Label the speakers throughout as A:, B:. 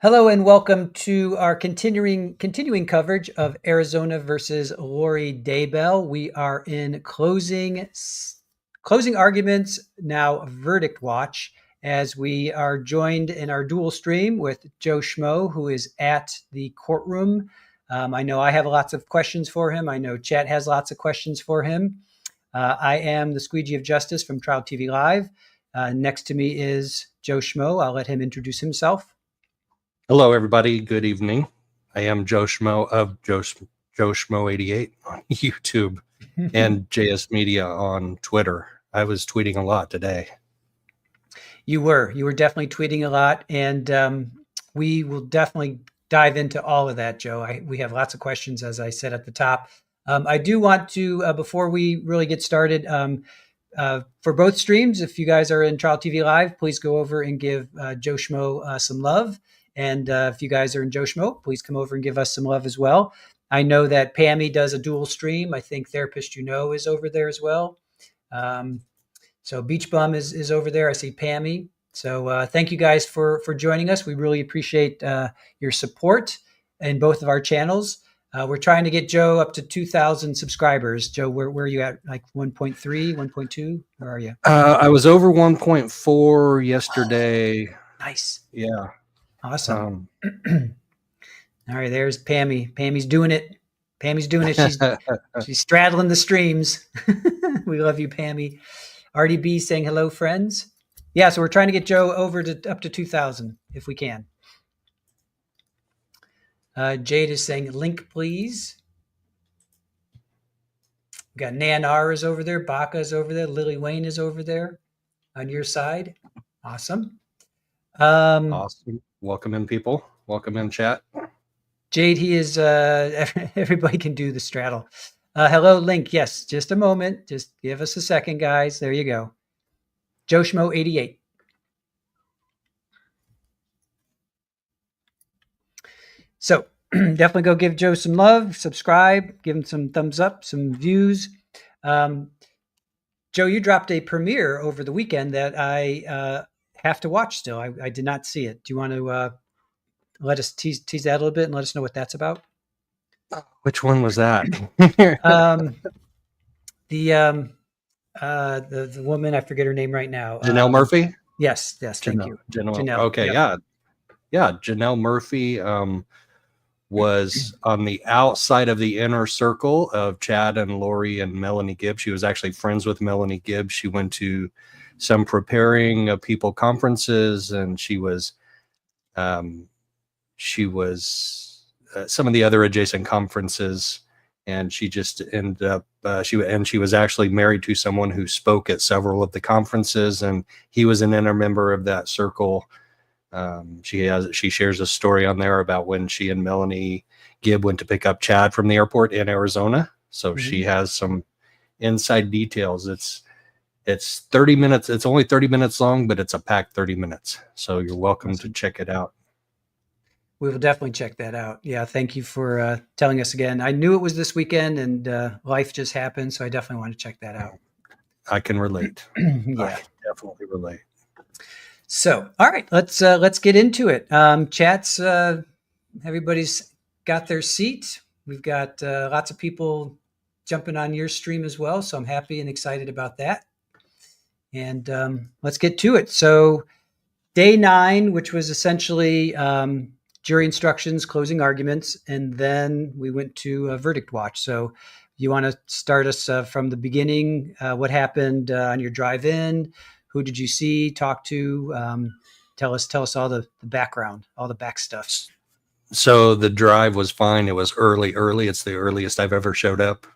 A: Hello and welcome to our continuing coverage of Arizona versus Lori Daybell. We are in closing arguments, now verdict watch, as we are joined in our dual stream with Joe Schmo, who is at the courtroom. I know I have lots of questions for him. I know Chat has lots of questions for him. I am the Squeegee of Justice from Trial TV Live. Next to me is Joe Schmo. I'll let him introduce himself.
B: Hello, everybody. Good evening. I am Joe Schmo of Joe Schmo 88 on YouTube and JS Media on Twitter. I was tweeting a lot today.
A: You were definitely tweeting a lot, and we will definitely dive into all of that, Joe. We have lots of questions, as I said at the top. I do want to, before we really get started, for both streams, if you guys are in Trial TV Live, please go over and give Joe Schmo some love. And if you guys are in Joe Schmo, please come over and give us some love as well. I know that Pammy does a dual stream. I think Therapist is over there as well. So Beach Bum is over there. I see Pammy. So thank you guys for joining us. We really appreciate your support in both of our channels. We're trying to get Joe up to 2,000 subscribers. Joe, where are you at? Like 1.3, 1.2? Where are you?
B: I was over 1.4 yesterday.
A: Oh, nice.
B: Yeah.
A: Awesome. All right, there's Pammy. Pammy's doing it. She's straddling the streams. We love you, Pammy. RDB saying hello, friends. Yeah, so we're trying to get Joe over to up to 2,000 if we can. Jade is saying link, please. We got Nan R is over there. Baca is over there. Lily Wayne is over there on your side. Awesome.
B: Awesome. Welcome in, people. Welcome in, chat.
A: Jade, he is, everybody can do the straddle. Hello, Link. Yes, just a moment. Just give us a second, guys. There you go. Joe Schmo 88. So definitely go give Joe some love, subscribe, give him some thumbs up, some views. Joe, you dropped a premiere over the weekend that I have to watch still. I did not see it. Do you want to let us tease that a little bit and let us know what that's about?
B: Which one was that?
A: The woman, I forget her name right now.
B: Janelle Murphy?
A: Yes, thank you.
B: Janelle. Okay, yep. Yeah. Janelle Murphy was on the outside of the inner circle of Chad and Lori and Melanie Gibbs. She was actually friends with Melanie Gibbs. She went to some preparing people conferences, and she was some of the other adjacent conferences, and she just ended up she was actually married to someone who spoke at several of the conferences, and he was an inner member of that circle. She shares a story on there about when she and Melanie Gibb went to pick up Chad from the airport in Arizona. So she has some inside details. It's 30 minutes. It's only 30 minutes long, but it's a packed 30 minutes. So you're welcome to check it out.
A: We will definitely check that out. Yeah, thank you for telling us again. I knew it was this weekend, and life just happened, so I definitely want to check that out.
B: I can relate.
A: Yeah,
B: I can definitely relate.
A: So, all right, let's get into it. Chats, everybody's got their seat. We've got lots of people jumping on your stream as well, so I'm happy and excited about that. And let's get to it. So, day 9, which was essentially jury instructions, closing arguments, and then we went to a verdict watch. So you want to start us from the beginning, what happened on your drive in? Who did you see, talk to? Tell us all the background, all the back stuff.
B: So the drive was fine. It was early. It's the earliest I've ever showed up.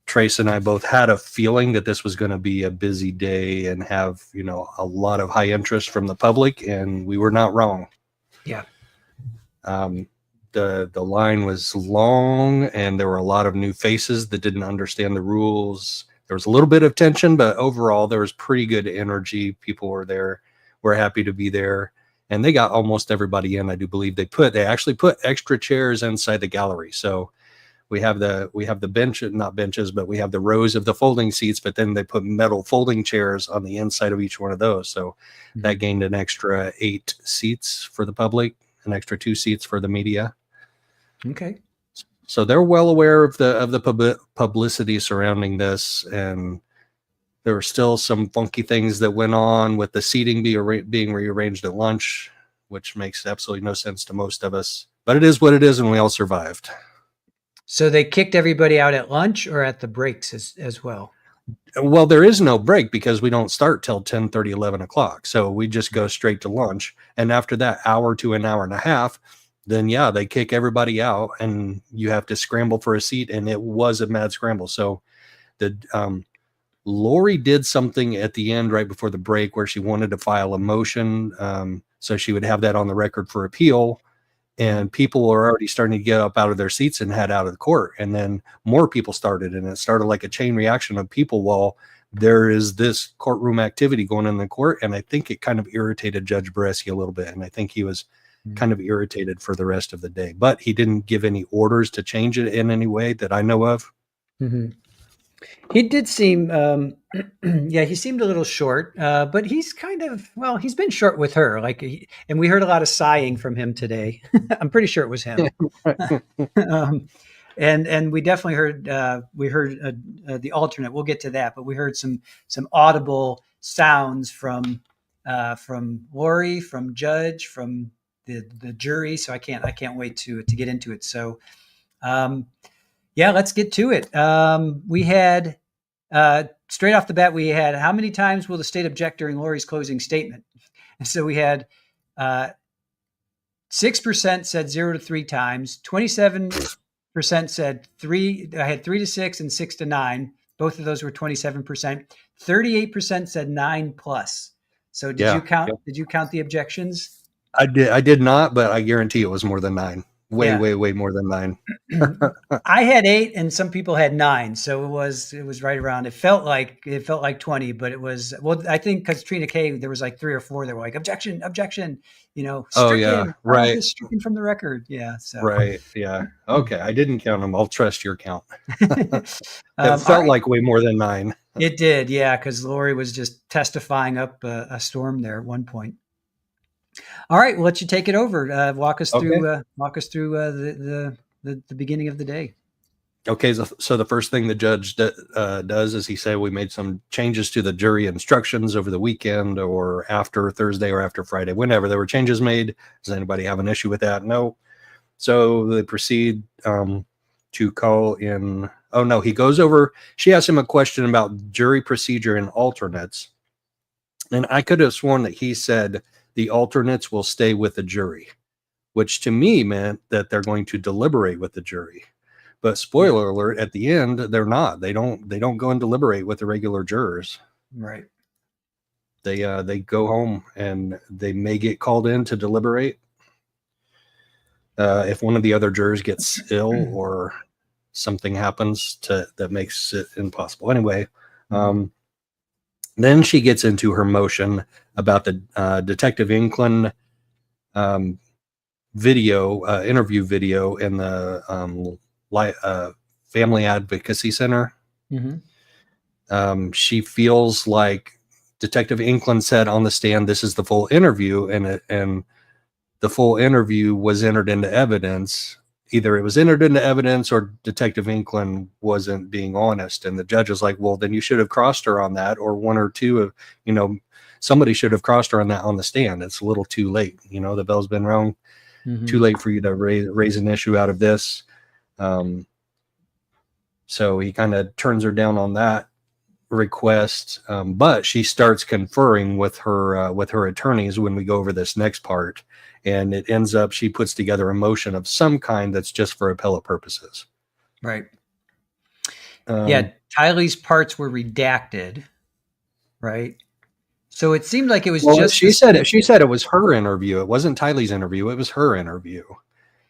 B: Trace and I both had a feeling that this was going to be a busy day and have, a lot of high interest from the public, and we were not wrong.
A: Yeah.
B: The line was long, and there were a lot of new faces that didn't understand the rules. There was a little bit of tension, but overall there was pretty good energy. People were there, were happy to be there, and they got almost everybody in. I do believe they actually put extra chairs inside the gallery. So we have the bench, not benches, but we have the rows of the folding seats, but then they put metal folding chairs on the inside of each one of those. So that gained an extra 8 seats for the public, an extra 2 seats for the media.
A: Okay.
B: So they're well aware of the publicity surrounding this, and there were still some funky things that went on with the seating being rearranged at lunch, which makes absolutely no sense to most of us. But it is what it is, and we all survived.
A: So they kicked everybody out at lunch or at the breaks as well?
B: Well, there is no break because we don't start till 10:30, 11 o'clock. So we just go straight to lunch. And after that hour to an hour and a half, then yeah, they kick everybody out and you have to scramble for a seat. And it was a mad scramble. So the Lori did something at the end right before the break where she wanted to file a motion. So she would have that on the record for appeal. And people were already starting to get up out of their seats and head out of the court. And then more people started, and it started like a chain reaction of people while there is this courtroom activity going on in the court. And I think it kind of irritated Judge Bareski a little bit. And I think he was kind of irritated for the rest of the day, but he didn't give any orders to change it in any way that I know of.
A: Mm-hmm. He did seem, yeah, he seemed a little short, but he's kind of, well, he's been short with her. And we heard a lot of sighing from him today. I'm pretty sure it was him. And we definitely heard, the alternate. We'll get to that, but we heard some audible sounds from Lori, from Judge, from the jury. So I can't wait to get into it. So, yeah, let's get to it. We had, straight off the bat, we had, how many times will the state object during Lori's closing statement? And so we had 6% said 0 to 3 times, 27% said 3. I had 3 to 6 and 6 to 9. Both of those were 27%. 38% said 9 plus. So did you count? Yep. Did you count the objections?
B: I did not, but I guarantee it was more than 9. Way more than 9.
A: I had 8 and some people had 9. So it was right around. It felt like 20, but it was, well, I think because Trina K, there was like 3 or 4 that were like objection, stricken,
B: oh yeah, right.
A: Stricken from the record. Yeah. So.
B: Right. Yeah. Okay. I didn't count them. I'll trust your count. It felt like way more than 9.
A: It did. Yeah. Cause Lori was just testifying up a storm there at one point. All right, we'll let you take it over. Walk us through the beginning of the day.
B: Okay, so the first thing the judge does is he said we made some changes to the jury instructions over the weekend or after Thursday or after Friday, whenever there were changes made. Does anybody have an issue with that? No. So they proceed to call in. Oh no, he goes over. She asked him a question about jury procedure and alternates, and I could have sworn that he said the alternates will stay with the jury, which to me meant that they're going to deliberate with the jury. But spoiler alert, at the end, they're not. They don't go and deliberate with the regular jurors.
A: Right.
B: They go home and they may get called in to deliberate. If one of the other jurors gets ill or something happens that makes it impossible. Anyway, then she gets into her motion about the Detective Inclin interview video in the Family Advocacy Center. Mm-hmm. She feels like Detective Inclin said on the stand, "This is the full interview," and the full interview was entered into evidence. Either it was entered into evidence or Detective Inclin wasn't being honest. And the judge was like, well, then you should have crossed her on that, or one or two of, somebody should have crossed her on that on the stand. It's a little too late. The bell's been rung. Mm-hmm. Too late for you to raise an issue out of this. So he kind of turns her down on that request. But she starts conferring with her attorneys when we go over this next part. And it ends up, she puts together a motion of some kind that's just for appellate purposes.
A: Right. Tylee's parts were redacted. Right. So it seemed like it was just.
B: She said it was her interview. It wasn't Tylee's interview. It was her interview.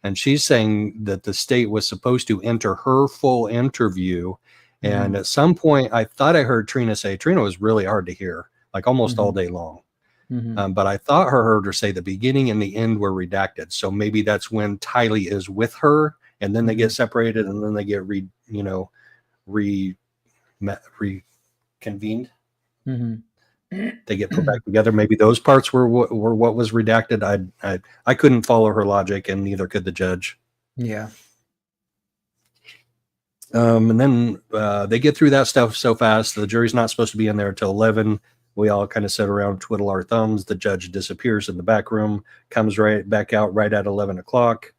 B: And she's saying that the state was supposed to enter her full interview. And at some point, I thought I heard Trina say, Trina was really hard to hear, like almost all day long. Mm-hmm. But I heard her say the beginning and the end were redacted. So maybe that's when Tylee is with her and then they get separated, and then they get reconvened. They get put back together. Maybe those parts were what was redacted. I couldn't follow her logic, and neither could the judge.
A: Yeah.
B: And then they get through that stuff so fast. The jury's not supposed to be in there until 11. We all kind of sit around, twiddle our thumbs. The judge disappears in the back room, comes right back out right at 11 o'clock.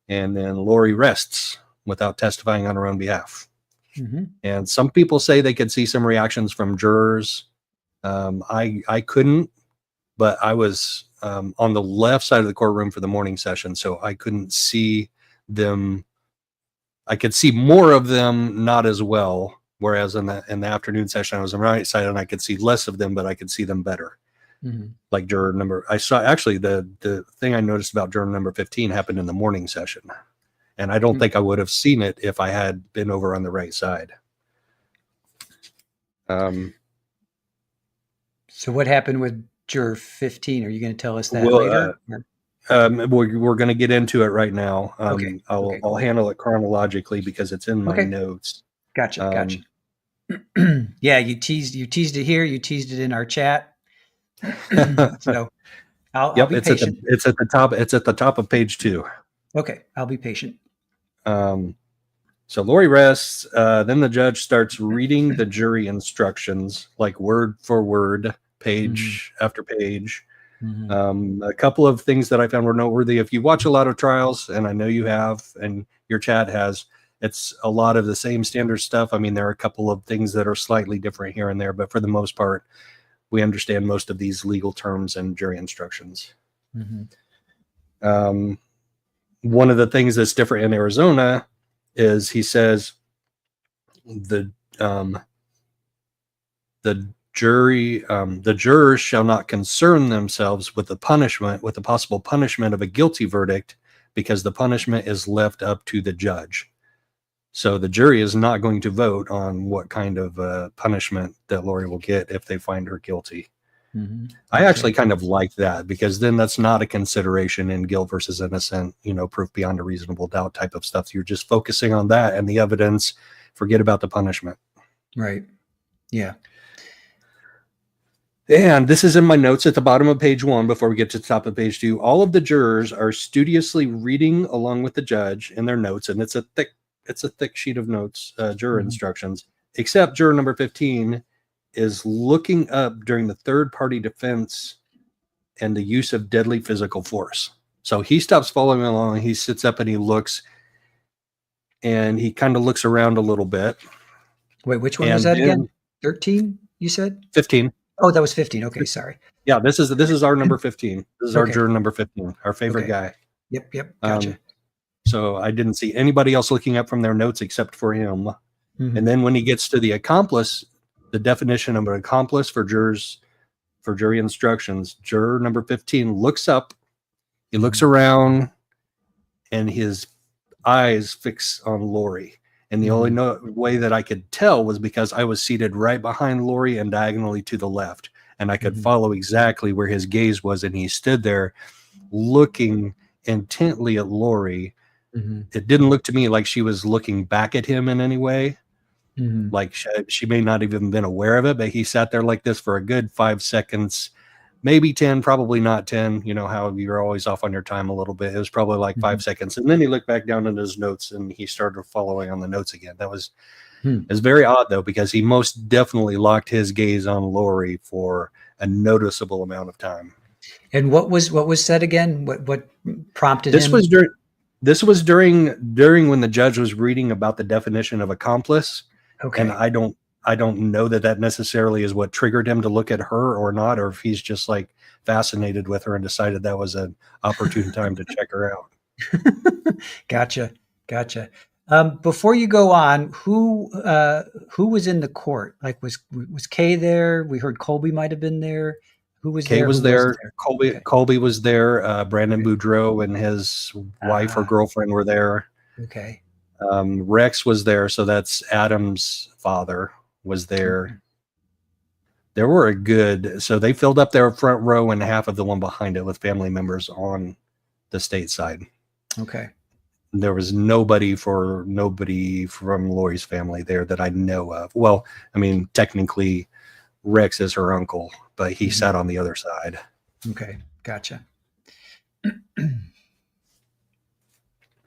B: And then Lori rests without testifying on her own behalf. And some people say they could see some reactions from jurors. I couldn't, but I was on the left side of the courtroom for the morning session, so I couldn't see them. I could see more of them, not as well. Whereas in the afternoon session, I was on the right side and I could see less of them, but I could see them better. Like juror number, I saw actually the thing I noticed about juror number 15 happened in the morning session. And I don't think I would have seen it if I had been over on the right side.
A: So what happened with juror 15? Are you going to tell us that later?
B: We're going to get into it right now.
A: Okay.
B: I'll handle it chronologically because it's in my notes.
A: Gotcha. Yeah, you teased it here. You teased it in our chat. So I'll be patient.
B: It's at the top. It's at the top of page 2.
A: Okay, I'll be patient.
B: So Lori rests. Then the judge starts reading the jury instructions, like word for word, page after page. A couple of things that I found were noteworthy. If you watch a lot of trials, and I know you have, and your chat has, it's a lot of the same standard stuff. I mean, there are a couple of things that are slightly different here and there, but for the most part, we understand most of these legal terms and jury instructions. One of the things that's different in Arizona is he says the jurors shall not concern themselves with the possible punishment of a guilty verdict, because the punishment is left up to the judge. So the jury is not going to vote on what kind of punishment that Lori will get if they find her guilty. I actually kind of like that, because then that's not a consideration in guilt versus innocent, proof beyond a reasonable doubt type of stuff. You're just focusing on that and the evidence. Forget about the punishment.
A: Right. Yeah.
B: And this is in my notes at the bottom of page 1 before we get to the top of page 2. All of the jurors are studiously reading along with the judge in their notes, and it's a thick sheet of notes, juror instructions, except juror number 15 is looking up during the third-party defense and the use of deadly physical force. So he stops following along. He sits up and he looks, and he kind of looks around a little bit.
A: Wait, which one was that again? 13, you said?
B: 15.
A: Oh, that was 15. Okay, sorry.
B: Yeah, this is our number 15. This is our juror number 15, our favorite guy.
A: Yep, gotcha.
B: So I didn't see anybody else looking up from their notes except for him. And then when he gets to the accomplice, the definition of an accomplice for jury instructions, juror number 15 looks up, he looks around, and his eyes fix on Lori. And the only way that I could tell was because I was seated right behind Lori and diagonally to the left. And I could follow exactly where his gaze was. And he stood there looking intently at Lori. It didn't look to me like she was looking back at him in any way. Like she may not even been aware of it, but he sat there like this for a good 5 seconds, maybe 10, probably not 10. You know how you're always off on your time a little bit. It was probably like 5 seconds. And then he looked back down at his notes and he started following on the notes again. That was, it was very odd though, because he most definitely locked his gaze on Lori for a noticeable amount of time.
A: And what was said again? What prompted
B: this
A: him?
B: This was during when the judge was reading about the definition of accomplice. Okay. And I don't know that necessarily is what triggered him to look at her or not, or if he's just like fascinated with her and decided that was an opportune time to check her out.
A: Gotcha. Before you go on, who was in the court? Like was Kay there? We heard Colby might have been there. Who was there?
B: Kay was there. Colby was there. Brandon Boudreau and his wife or girlfriend were there.
A: Okay.
B: Rex was there, so that's Adam's father was there. There were so they filled up their front row and half of the one behind it with family members on the state side.
A: Okay.
B: There was nobody from Lori's family there that I know of. Well, I mean, technically Rex is her uncle, but he sat on the other side.
A: Okay, gotcha.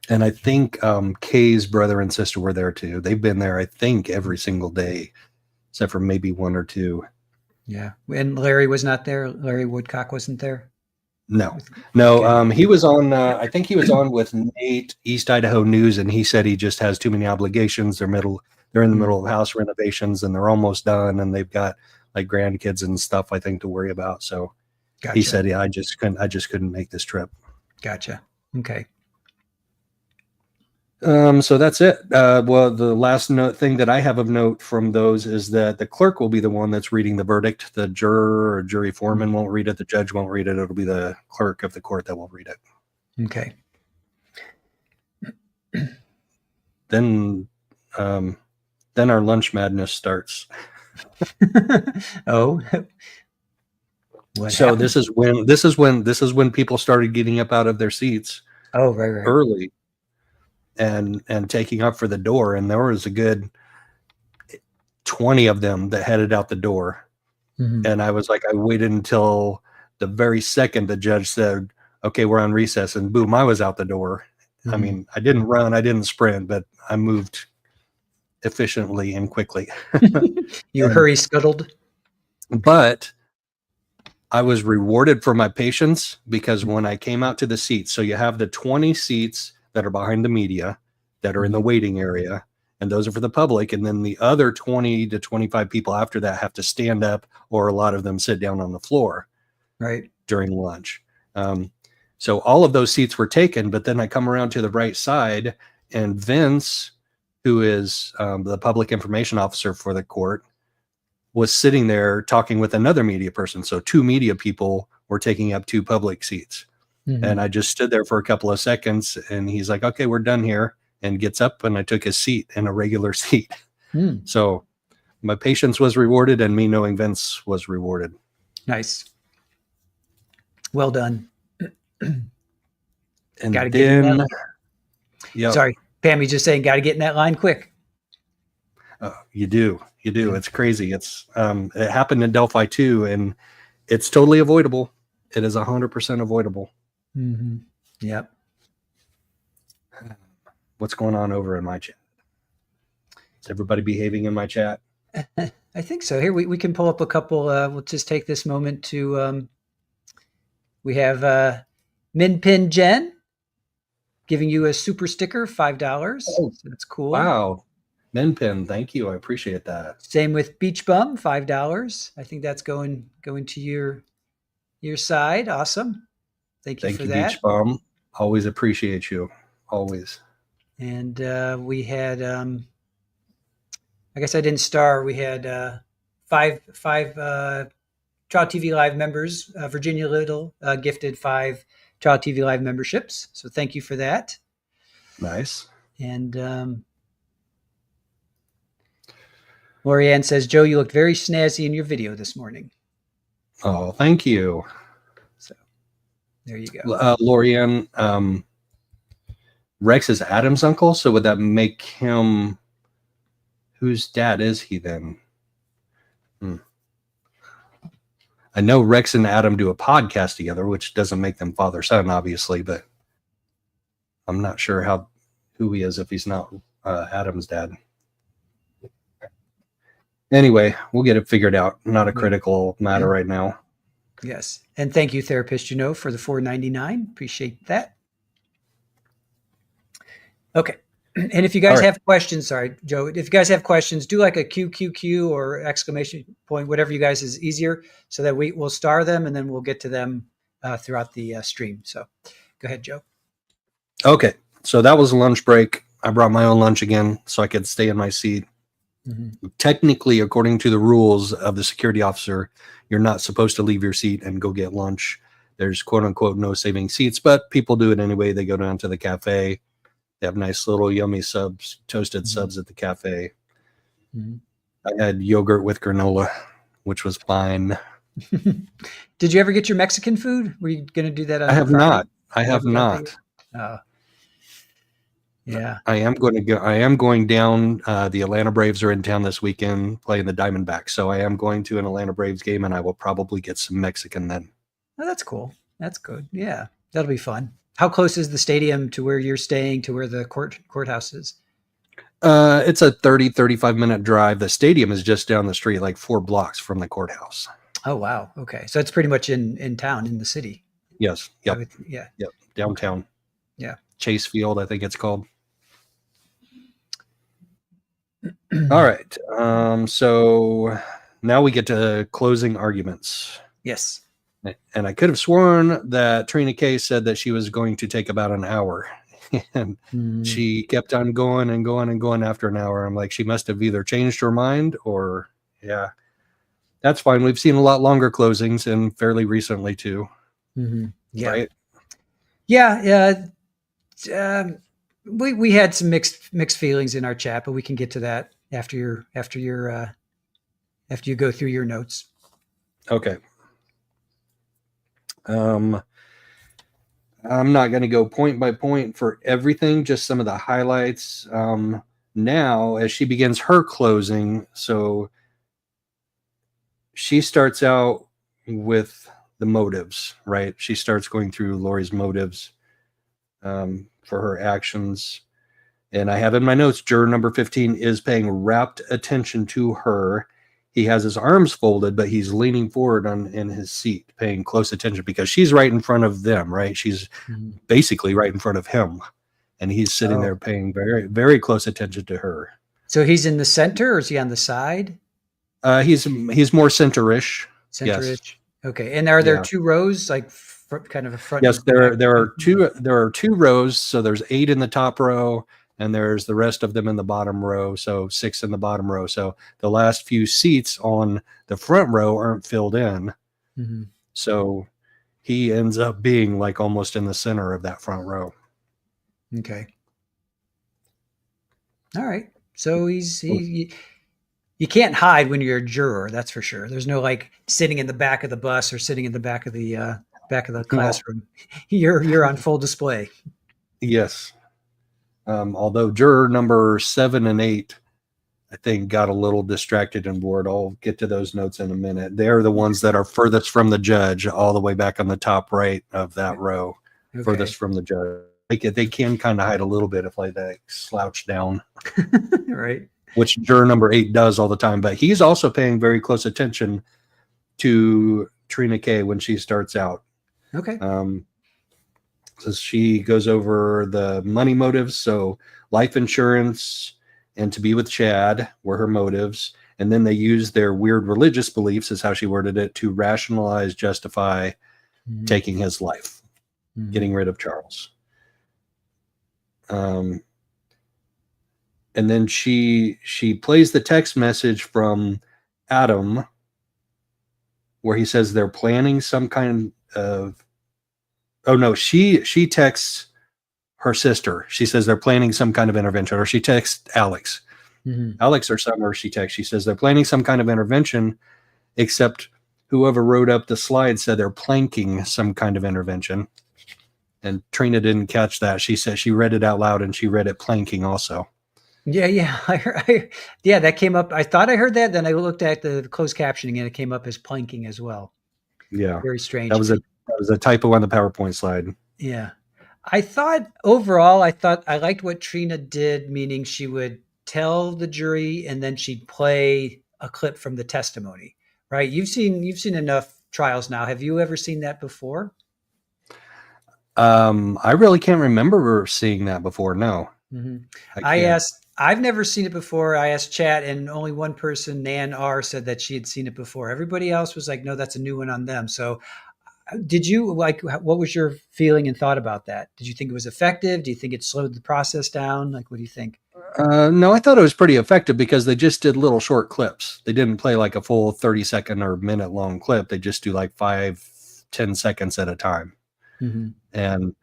B: And I think Kay's brother and sister were there too. They've been there, I think, every single day, except for maybe one or two.
A: Yeah. And Larry was not there? Larry Woodcock wasn't there?
B: No.
A: Okay.
B: He was on, I think he was on with Nate, East Idaho News, and he said he just has too many obligations. They're in the middle of house renovations and they're almost done, and they've got like grandkids and stuff, I think, to worry about. So
A: Gotcha.
B: he said, yeah, I just couldn't make this trip.
A: Gotcha. Okay.
B: So that's it. Well, the last thing that I have of note from those is that the clerk will be the one that's reading the verdict. The juror or jury foreman won't read it. The judge won't read it. It'll be the clerk of the court that will read it.
A: Okay.
B: Then our lunch madness starts.
A: Oh.
B: So
A: happened?
B: this is when people started getting up out of their seats.
A: Oh, right.
B: Early. And taking up for the door, and there was a good 20 of them that headed out the door. And I was like, I waited until the very second the judge said, okay, we're on recess, and boom, I was out the door. I mean, I didn't run, I didn't sprint, but I moved efficiently and quickly.
A: You hurry scuttled?
B: But I was rewarded for my patience, because when I came out to the seats, so you have the 20 seats that are behind the media that are in the waiting area, and those are for the public. And then the other 20 to 25 people after that have to stand up, or a lot of them sit down on the floor during lunch. So all of those seats were taken, but then I come around to the right side, and Vince, who is the public information officer for the court, was sitting there talking with another media person. So 2 media people were taking up 2 public seats. And I just stood there for a couple of seconds, and he's like, okay, we're done here, and gets up, and I took his seat in a regular seat. So my patience was rewarded, and me knowing Vince was rewarded.
A: Nice. Well done.
B: And
A: gotta
B: then,
A: sorry, Pam, you just saying, got to get in that line quick.
B: You do. It's crazy. It's it happened in Delphi too, and it's totally avoidable. It is 100% avoidable.
A: Yep.
B: What's going on over in my chat? Is everybody behaving in my chat?
A: I think so. Here we can pull up a couple. We'll just take this moment to. We have Min Pin Jen giving you a super sticker, $5.
B: Oh,
A: so that's cool.
B: Wow, Min Pin, thank you. I appreciate that.
A: Same with Beach Bum, $5. I think that's going to your side. Awesome. Thank you for that.
B: Beach Bum. Always appreciate you. Always.
A: And we had, I guess I didn't star. We had five Trial TV Live members. Virginia Little gifted 5 Trial TV Live memberships. So thank you for that.
B: Nice.
A: And Lorianne says, Joe, you looked very snazzy in your video this morning.
B: Oh, thank you.
A: So there you go.
B: Lorianne, Rex is Adam's uncle, so would that make him, whose dad is he then? I know Rex and Adam do a podcast together, which doesn't make them father-son, obviously, but I'm not sure who he is if he's not Adam's dad. Anyway, we'll get it figured out. Not a critical matter right now.
A: Yes. And thank you, Therapist Juno, for the $4.99. Appreciate that. Okay. And if you guys have questions, sorry, Joe, if you guys have questions, do like a QQQ or exclamation point, whatever you guys is easier, so that we'll star them and then we'll get to them throughout the stream. So go ahead, Joe.
B: Okay. So that was a lunch break. I brought my own lunch again so I could stay in my seat. Technically, according to the rules of the security officer, you're not supposed to leave your seat and go get lunch. There's quote unquote no saving seats, but people do it anyway. They go down to the cafe. They have nice little yummy subs, toasted subs at the cafe. I had yogurt with granola, which was fine.
A: Did you ever get your Mexican food? Were you going to do that?
B: I have not. I have not.
A: Yeah.
B: I am going to go. I am going down. The Atlanta Braves are in town this weekend playing the Diamondbacks, so I am going to an Atlanta Braves game, and I will probably get some Mexican then.
A: Oh, that's cool. That's good. Yeah, that'll be fun. How close is the stadium to where you're staying to where the courthouse is?
B: It's a 35 minute drive. The stadium is just down the street, like 4 blocks from the courthouse.
A: Oh, wow. Okay, so it's pretty much in town in the city.
B: Yes. Yep.
A: Yeah.
B: Yep.
A: Okay.
B: Downtown.
A: Yeah.
B: Chase Field, I think it's called. All right. So now we get to closing arguments.
A: Yes.
B: And I could have sworn that Trina K said that she was going to take about an hour. And she kept on going and going and going after an hour. I'm like, she must have either changed her mind or, yeah, that's fine. We've seen a lot longer closings and fairly recently too.
A: Yeah.
B: Right?
A: Yeah. We had some mixed feelings in our chat, but we can get to that after you go through your notes.
B: Okay. I'm not going to go point by point for everything, just some of the highlights. Now, as she begins her closing, so she starts out with the motives, right? She starts going through Lori's motives for her actions. And I have in my notes, juror number 15 is paying rapt attention to her. He has his arms folded, but he's leaning forward in his seat, paying close attention because she's right in front of them, right? She's basically right in front of him. And he's sitting there paying very, very close attention to her.
A: So he's in the center or is he on the side?
B: He's more center-ish.
A: Center-ish.
B: Yes.
A: Okay. And are there 2 rows, like kind of a front?
B: Yes, there are two rows. So there's 8 in the top row. And there's the rest of them in the bottom row. So 6 in the bottom row. So the last few seats on the front row aren't filled in. So he ends up being like almost in the center of that front row.
A: Okay. All right. So you can't hide when you're a juror. That's for sure. There's no like sitting in the back of the bus or sitting in the back of the classroom. You're on full display.
B: Yes. Although juror number 7 and 8, I think, got a little distracted and bored. I'll get to those notes in a minute. They're the ones that are furthest from the judge, all the way back on the top right of that row, furthest from the judge. They can kind of hide a little bit if they slouch down.
A: Right. Which
B: juror number 8 does all the time. But he's also paying very close attention to Trina K when she starts out.
A: Okay.
B: So she goes over the money motives. So life insurance and to be with Chad were her motives. And then they use their weird religious beliefs, is how she worded it, to rationalize, justify taking his life, getting rid of Charles. And then she plays the text message from Adam where he says they're planning some kind of she texts her sister. She says they're planning some kind of intervention, or she texts Alex. Alex or somewhere she texts. She says they're planning some kind of intervention, except whoever wrote up the slide said they're planking some kind of intervention. And Trina didn't catch that. She said she read it out loud and she read it planking also.
A: Yeah. Yeah, that came up. I thought I heard that. Then I looked at the closed captioning and it came up as planking as well.
B: Yeah.
A: Very strange.
B: That was a typo on the PowerPoint slide.
A: Yeah. Overall, I liked what Trina did, meaning she would tell the jury and then she'd play a clip from the testimony, right? You've seen enough trials now. Have you ever seen that before?
B: I really can't remember seeing that before. No.
A: I've never seen it before. I asked Chat, and only one person, Nan R, said that she had seen it before. Everybody else was like, no, that's a new one on them. So did you what was your feeling and thought about that? Did you think it was effective? Do you think it slowed the process down? Like, what do you think?
B: No, I thought it was pretty effective because they just did little short clips. They didn't play like a full 30-second or minute long clip. They just do like 5-10 seconds at a time. And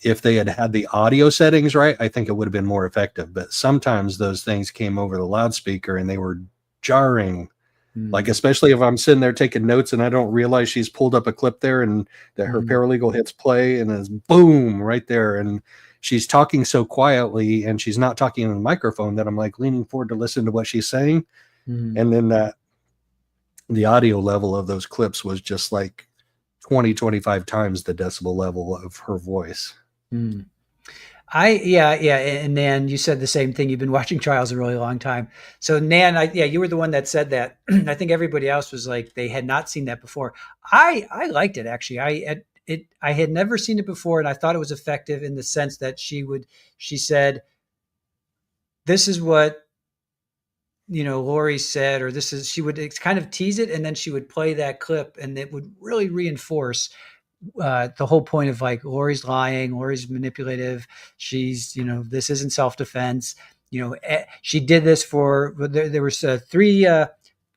B: if they had the audio settings right, I think it would have been more effective. But sometimes those things came over the loudspeaker and they were jarring. Like, especially if I'm sitting there taking notes and I don't realize she's pulled up a clip there and that her paralegal hits play and it's boom right there. And she's talking so quietly and she's not talking in the microphone that I'm like leaning forward to listen to what she's saying.
A: Mm.
B: And then the audio level of those clips was just like 25 times the decibel level of her voice.
A: Mm. Yeah. And Nan, you said the same thing. You've been watching trials a really long time. So Nan, you were the one that said that. I think everybody else was like, they had not seen that before. I liked it actually. I had never seen it before, and I thought it was effective in the sense that she said, this is what, Lori said, or she would kind of tease it, and then she would play that clip, and it would really reinforce the whole point of like, Lori's lying, Lori's manipulative. She's, this isn't self-defense. She did this there was three,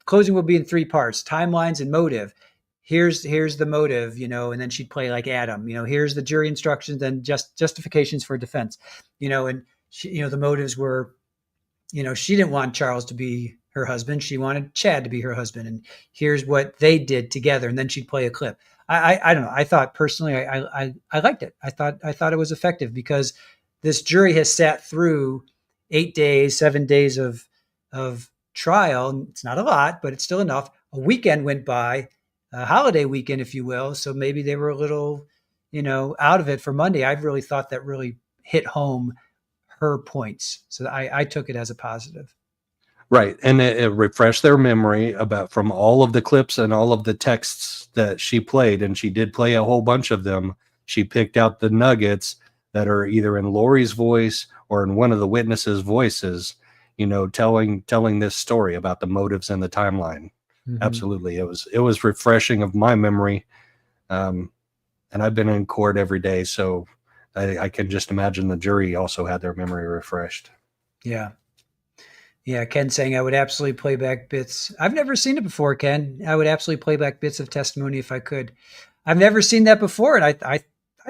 A: closing will be in three parts: timelines and motive. Here's the motive, and then she'd play like Adam, here's the jury instructions, then justifications for defense, and she, the motives were, she didn't want Charles to be her husband. She wanted Chad to be her husband. And here's what they did together. And then she'd play a clip. I don't know. I thought personally, I liked it. I thought it was effective because this jury has sat through 8 days, 7 days of trial. It's not a lot, but it's still enough. A weekend went by, a holiday weekend, if you will. So maybe they were a little, out of it for Monday. I really thought that really hit home her points. So I took it as a positive.
B: Right. And it refreshed their memory from all of the clips and all of the texts that she played. And she did play a whole bunch of them. She picked out the nuggets that are either in Lori's voice or in one of the witnesses' voices, telling this story about the motives and the timeline. Mm-hmm. Absolutely. It was refreshing of my memory. And I've been in court every day, so I can just imagine the jury also had their memory refreshed.
A: Yeah. Yeah. Ken saying I would absolutely play back bits. I've never seen it before, Ken. I would absolutely play back bits of testimony if I could. I've never seen that before. And I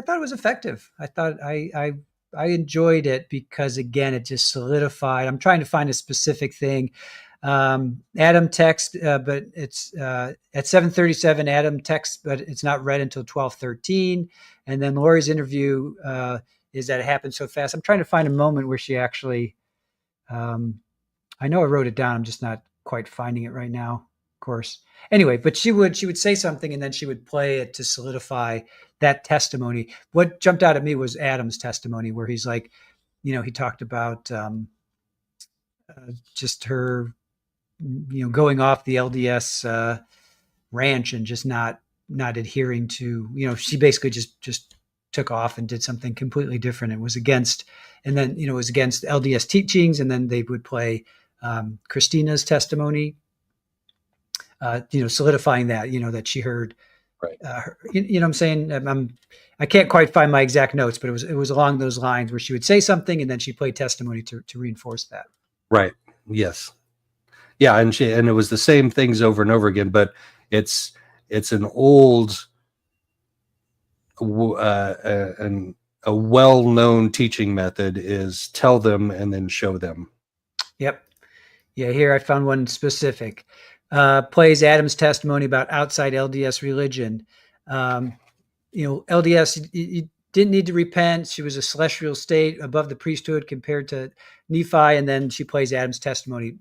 A: thought it was effective. I thought I enjoyed it because, again, it just solidified. I'm trying to find a specific thing. Adam text, but it's at 7:37. Adam text, but it's not read until 12:13. And then Lori's interview is that it happened so fast. I'm trying to find a moment where she actually. I know I wrote it down. I'm just not quite finding it right now. Of course. Anyway, but she would say something and then she would play it to solidify that testimony. What jumped out at me was Adam's testimony, where he's like, he talked about just her, going off the LDS ranch and just not adhering to, she basically just took off and did something completely different. It was against, and then, it was against LDS teachings. And then they would play Christina's testimony, solidifying that, that she heard,
B: right.
A: What I'm saying? I can't quite find my exact notes, but it was along those lines where she would say something and then she played testimony to reinforce that.
B: Right. Yes. Yeah. And it was the same things over and over again, but it's an old, a well-known teaching method is tell them and then show them.
A: Yep. Yeah. Here I found one specific. Plays Adam's testimony about outside LDS religion. LDS, you didn't need to repent. She was a celestial state above the priesthood compared to Nephi. And then she plays Adam's testimony,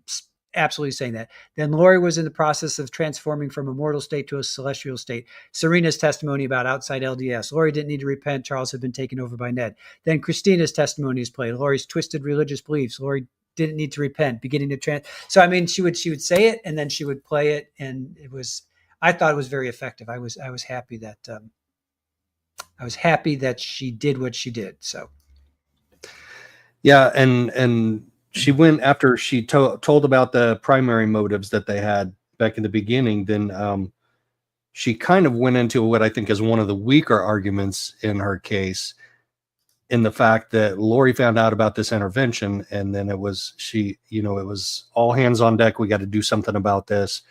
A: absolutely saying that. Then Lori was in the process of transforming from a mortal state to a celestial state. Serena's testimony about outside LDS. Lori didn't need to repent. Charles had been taken over by Ned. Then Christina's testimony is played. Lori's twisted religious beliefs. Lori didn't need to repent, beginning to So, I mean, she would say it and then she would play it. And I thought it was very effective. I was happy that she did what she did. So.
B: Yeah. And she went after she told about the primary motives that they had back in the beginning. Then she kind of went into what I think is one of the weaker arguments in her case, in the fact that Lori found out about this intervention, and then it was it was all hands on deck. We got to do something about this.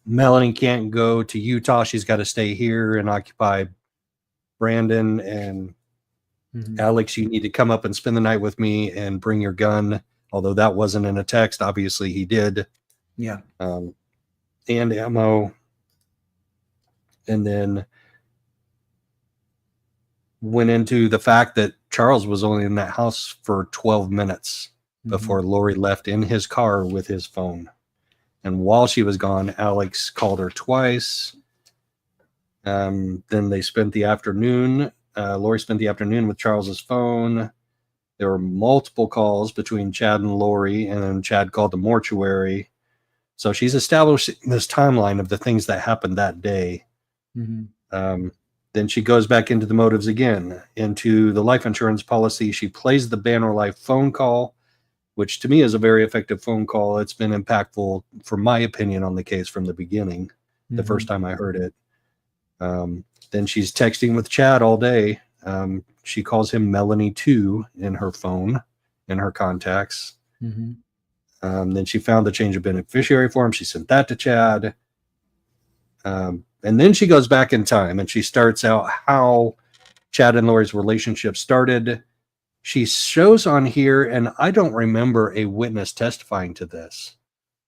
B: Melanie can't go to Utah. She's got to stay here and occupy Brandon. And Alex, you need to come up and spend the night with me and bring your gun. Although that wasn't in a text, obviously he did.
A: Yeah.
B: And ammo. And then went into the fact that Charles was only in that house for 12 minutes before Lori left in his car with his phone. And while she was gone, Alex called her twice. Then they spent the afternoon. Lori spent the afternoon with Charles's phone. There were multiple calls between Chad and Lori, and then Chad called the mortuary. So she's established this timeline of the things that happened that day. Then she goes back into the motives again, into the life insurance policy. She plays the Banner Life phone call, which to me is a very effective phone call. It's been impactful, for my opinion, on the case from the beginning, the first time I heard it. Then she's texting with Chad all day. She calls him Melanie 2 in her phone, in her contacts. Then she found the change of beneficiary form. She sent that to Chad. And then she goes back in time and she starts out how Chad and Lori's relationship started. She shows on here, and I don't remember a witness testifying to this,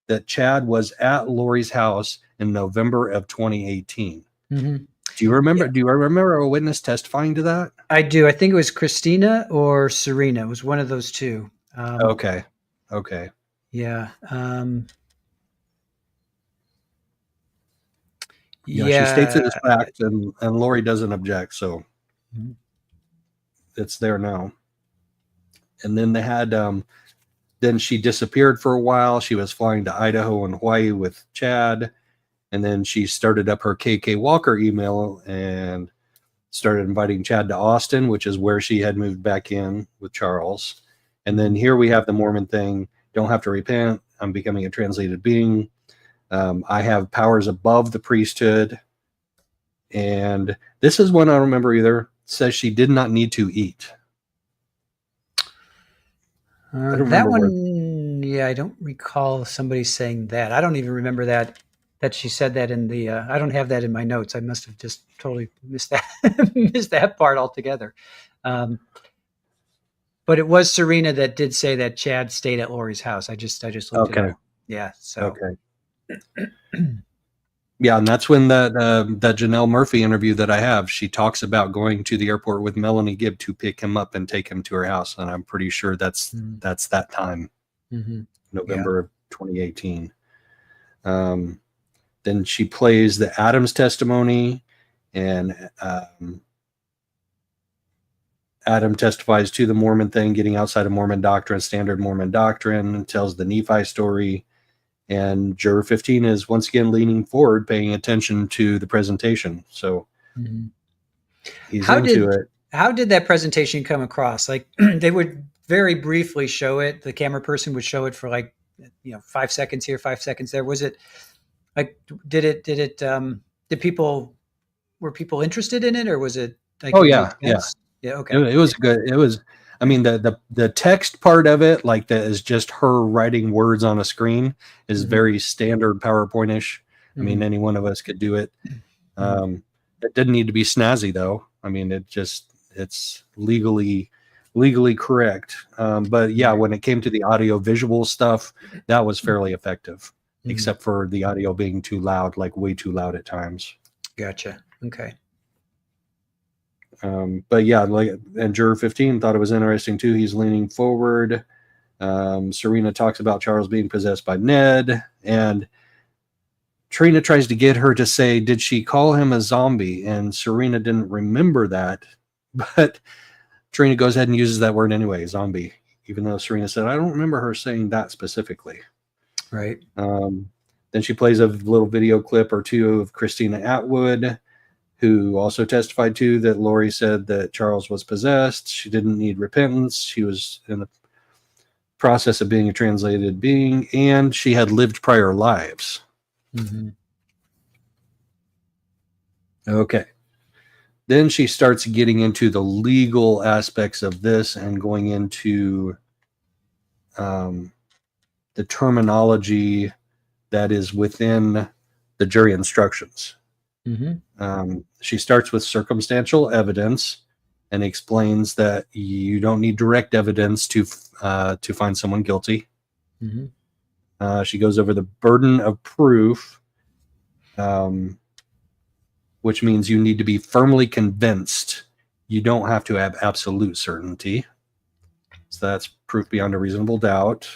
B: that Chad was at Lori's house in November of 2018. Do you remember? Yeah. Do you remember a witness testifying to that?
A: I do. I think it was Christina or Serena. It was one of those two.
B: Okay.
A: Yeah.
B: She states it as fact, and Lori doesn't object, so it's there now. And then they had, then she disappeared for a while. She was flying to Idaho and Hawaii with Chad, and then she started up her KK Walker email and started inviting Chad to Austin, which is where she had moved back in with Charles. And then here we have the Mormon thing. Don't have to repent. I'm becoming a translated being. I have powers above the priesthood. And this is one I don't remember either. It says she did not need to eat.
A: That one, I don't recall somebody saying that. I don't even remember that she said that in the, I don't have that in my notes. I must have just totally missed that part altogether. But it was Serena that did say that Chad stayed at Lori's house. I just looked it up. Yeah. So.
B: Okay. Yeah, and that's when that Janelle Murphy interview that I have, she talks about going to the airport with Melanie Gibb to pick him up and take him to her house, and I'm pretty sure that's that time, November of 2018. Then she plays the Adams testimony, and Adam testifies to the Mormon thing, getting outside of Mormon doctrine, standard Mormon doctrine, and tells the Nephi story. And juror 15 is once again leaning forward, paying attention to the presentation. So he's into it.
A: How did that presentation come across? Like they would very briefly show it. The camera person would show it for 5 seconds here, 5 seconds there. Was it like, were people interested in it, or was it like,
B: yeah. Okay. It was good. It was, I mean, the text part of it, like that is just her writing words on a screen, is very standard PowerPoint-ish. I mean, any one of us could do it. It didn't need to be snazzy though. I mean, it's legally correct. But yeah, when it came to the audio visual stuff, that was fairly effective, except for the audio being too loud, like way too loud at times.
A: Gotcha. Okay.
B: But yeah, and juror 15 thought it was interesting too. He's leaning forward. Serena talks about Charles being possessed by Ned, and Trina tries to get her to say, did she call him a zombie? And Serena didn't remember that, but Trina goes ahead and uses that word anyway, zombie, even though Serena said, I don't remember her saying that specifically.
A: Right.
B: Then she plays a little video clip or two of Christina Atwood, who also testified to that Lori said that Charles was possessed. She didn't need repentance. She was in the process of being a translated being, and she had lived prior lives. Okay. Then she starts getting into the legal aspects of this and going into the terminology that is within the jury instructions. She starts with circumstantial evidence and explains that you don't need direct evidence to find someone guilty. She goes over the burden of proof, which means you need to be firmly convinced you don't have to have absolute certainty. So that's proof beyond a reasonable doubt.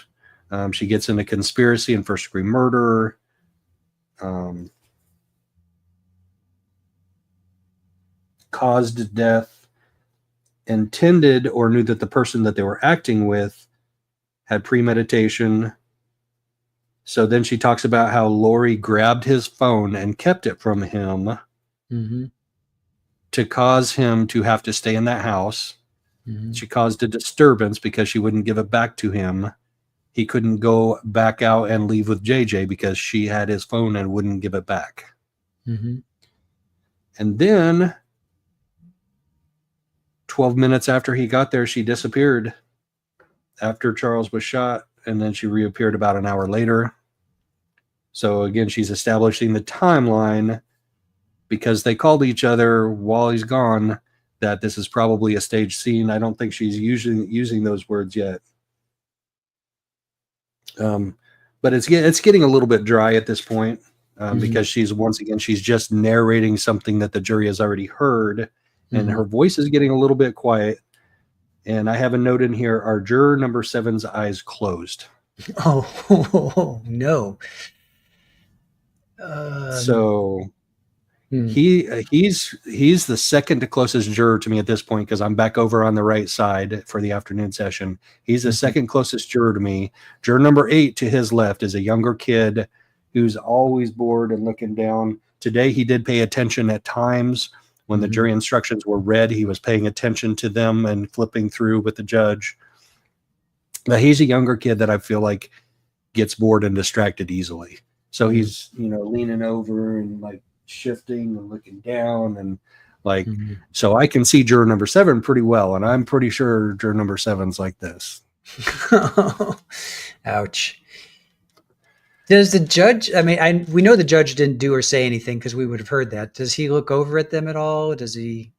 B: She gets into conspiracy and first-degree murder. Caused death, intended or knew that the person that they were acting with had premeditation. So then she talks about how Lori grabbed his phone and kept it from him to cause him to have to stay in that house. She caused a disturbance because she wouldn't give it back to him. He couldn't go back out and leave with JJ because she had his phone and wouldn't give it back. And then 12 minutes after he got there, she disappeared after Charles was shot, and then she reappeared about an hour later. So again, she's establishing the timeline because they called each other while he's gone that this is probably a staged scene. I don't think she's using those words yet. But it's getting a little bit dry at this point because she's just narrating something that the jury has already heard, and her voice is getting a little bit quiet. And I have a note in here: our juror number 7's eyes closed.
A: No.
B: So he's the second closest juror to me at this point, because I'm back over on the right side for the afternoon session. He's the second closest juror to me. Juror number 8 to his left is a younger kid who's always bored and looking down. Today he did pay attention at times. When the jury instructions were read, he was paying attention to them and flipping through with the judge. But he's a younger kid that I feel like gets bored and distracted easily. So he's, leaning over and like shifting and looking down and like, so I can see juror number 7 pretty well. And I'm pretty sure juror number 7's like this.
A: Ouch. Does the judge, we know the judge didn't do or say anything because we would have heard that. Does he look over at them at all? Does he,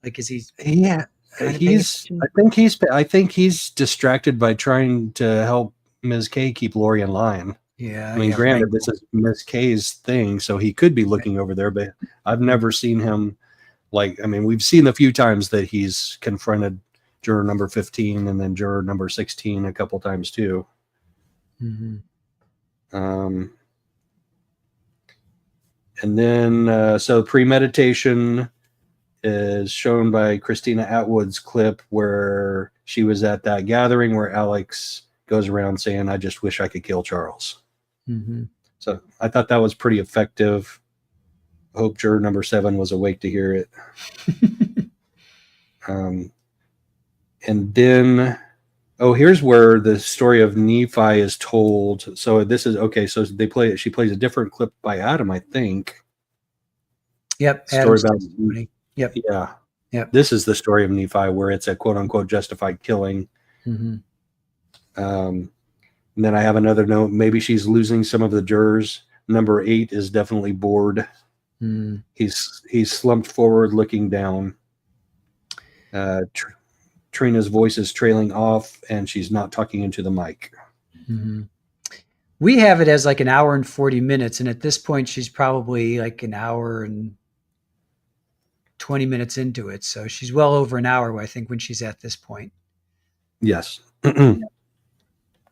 B: yeah, I think he's distracted by trying to help Ms. K keep Lori in line.
A: Yeah.
B: Granted, this is Ms. K's thing, so he could be looking over there, but I've never seen him we've seen a few times that he's confronted juror number 15 and then juror number 16 a couple times too. And then, so premeditation is shown by Christina Atwood's clip where she was at that gathering where Alex goes around saying, "I just wish I could kill Charles." So I thought that was pretty effective. Hope juror number 7 was awake to hear it. And then, here's where the story of Nephi is told. So this is okay. So she plays a different clip by Adam, I think.
A: Yep.
B: Story about.
A: Yep.
B: Yeah.
A: Yep.
B: This is the story of Nephi, where it's a quote unquote justified killing. And then I have another note. Maybe she's losing some of the jurors. Number 8 is definitely bored. He's slumped forward, looking down. Trina's voice is trailing off, and she's not talking into the mic.
A: We have it as like an hour and 40 minutes, and at this point, she's probably like an hour and 20 minutes into it. So she's well over an hour, I think, when she's at this point.
B: Yes.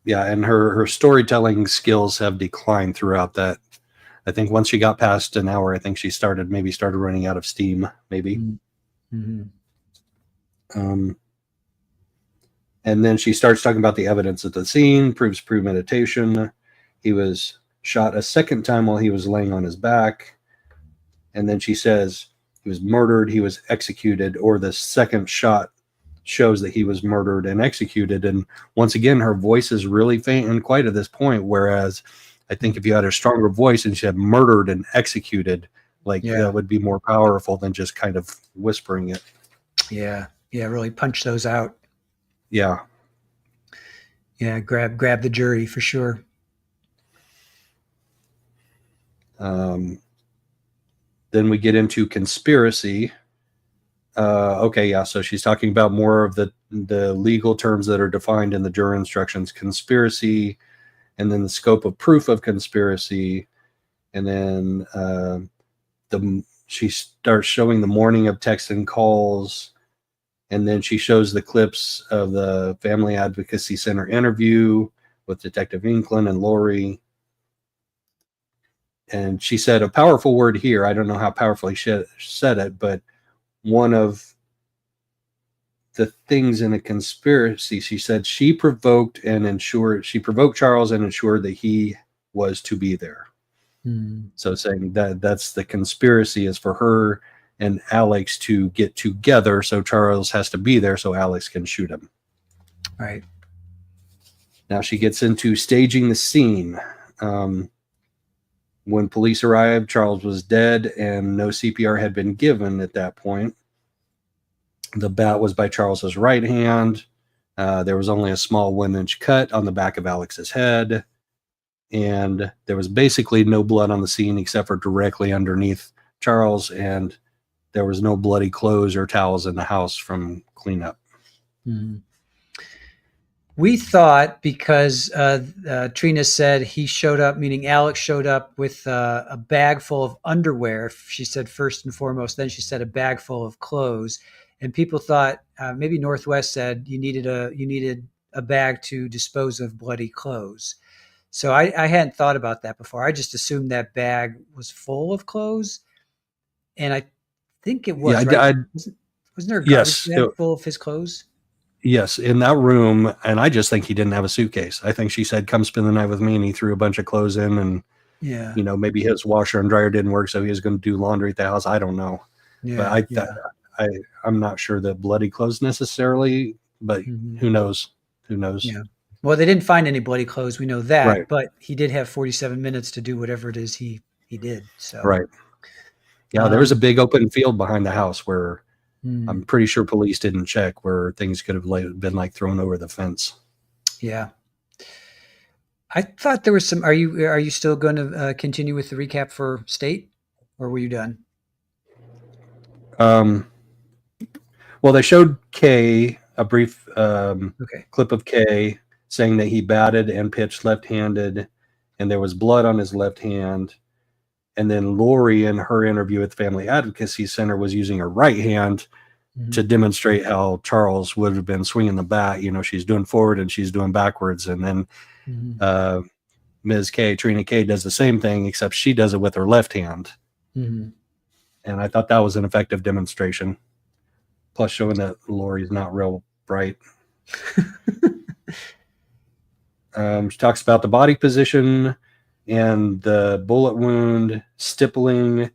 B: Yeah, and her storytelling skills have declined throughout that. I think once she got past an hour, I think she started running out of steam, maybe. And then she starts talking about the evidence at the scene, proves premeditation. He was shot a second time while he was laying on his back. And then she says he was murdered, he was executed, or the second shot shows that he was murdered and executed. And once again, her voice is really faint and quiet at this point, whereas I think if you had a stronger voice and she had murdered and executed, that would be more powerful than just kind of whispering it.
A: Yeah, really punch those out.
B: Yeah,
A: grab the jury for sure.
B: Then we get into conspiracy. So she's talking about more of the legal terms that are defined in the juror instructions: conspiracy, and then the scope of proof of conspiracy, and then she starts showing the morning of texts and calls, And then she shows the clips of the Family Advocacy Center interview with Detective Inkland and Lori. And she said a powerful word here. I don't know how powerfully she said it, but one of the things in a conspiracy, she said she provoked Charles and ensured that he was to be there. So saying that that's the conspiracy is for her and Alex to get together, so Charles has to be there so Alex can shoot him.
A: Right.
B: Now she gets into staging the scene. When police arrived, Charles was dead and no CPR had been given at that point. The bat was by Charles's right hand. There was only a small 1-inch cut on the back of Alex's head. And there was basically no blood on the scene except for directly underneath Charles. And there was no bloody clothes or towels in the house from cleanup.
A: We thought because Trina said he showed up, meaning Alex showed up with a bag full of underwear. She said first and foremost, then she said a bag full of clothes. And people thought maybe Northwest said you needed a bag to dispose of bloody clothes. So I hadn't thought about that before. I just assumed that bag was full of clothes, and I think it was.
B: Yeah,
A: right? Wasn't there a garbage bag full of his clothes?
B: Yes, in that room, and I just think he didn't have a suitcase. I think she said, "Come spend the night with me," and he threw a bunch of clothes in, and maybe his washer and dryer didn't work, so he was going to do laundry at the house. I don't know, but I'm not sure that bloody clothes necessarily, but who knows? Who knows?
A: Yeah. Well, they didn't find any bloody clothes. We know that, but he did have 47 minutes to do whatever it is he did. So
B: yeah, there was a big open field behind the house where I'm pretty sure police didn't check, where things could have been like thrown over the fence.
A: Yeah. I thought there was some. Are you still going to continue with the recap for state, or were you done?
B: Well, they showed Kay a brief clip of Kay saying that he batted and pitched left-handed, and there was blood on his left hand. And then Lori, in her interview at the Family Advocacy Center, was using her right hand to demonstrate how Charles would have been swinging the bat. She's doing forward and she's doing backwards. And then Ms. K, Trina K, does the same thing, except she does it with her left hand. And I thought that was an effective demonstration. Plus showing that Lori's not real bright. She talks about the body position and the bullet wound, stippling.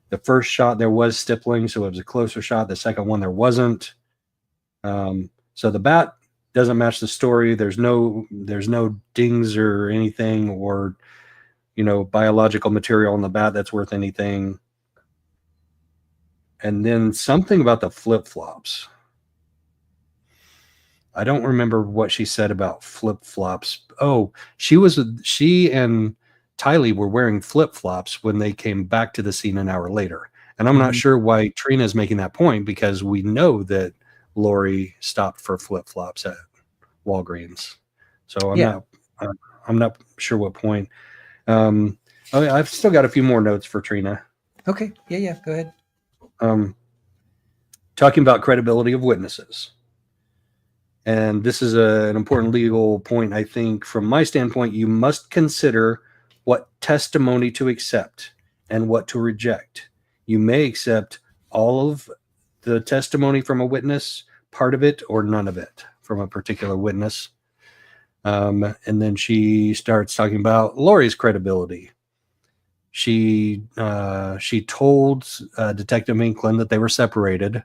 B: The first shot there was stippling, so it was a closer shot. The second one there wasn't. So the bat doesn't match the story. There's no dings or anything, or biological material on the bat that's worth anything. And then something about the flip-flops. I don't remember what she said about flip-flops. Oh, she and Tylee were wearing flip-flops when they came back to the scene an hour later. And I'm not sure why Trina's making that point, because we know that Lori stopped for flip-flops at Walgreens. So I'm not sure what point. I've still got a few more notes for Trina.
A: Okay. Yeah. Go ahead.
B: Talking about credibility of witnesses. And this is an important legal point, I think. From my standpoint, you must consider what testimony to accept and what to reject. You may accept all of the testimony from a witness, part of it, or none of it from a particular witness. And then she starts talking about Lori's credibility. She told Detective Inkland that they were separated.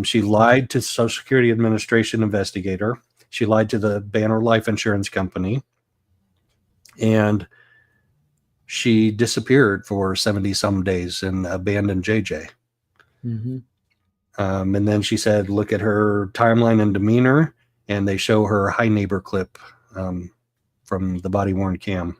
B: She lied to Social Security Administration investigator. She lied to the Banner Life Insurance Company. And she disappeared for 70-some days and abandoned JJ. And then she said, look at her timeline and demeanor, and they show her high neighbor clip from the body-worn cam.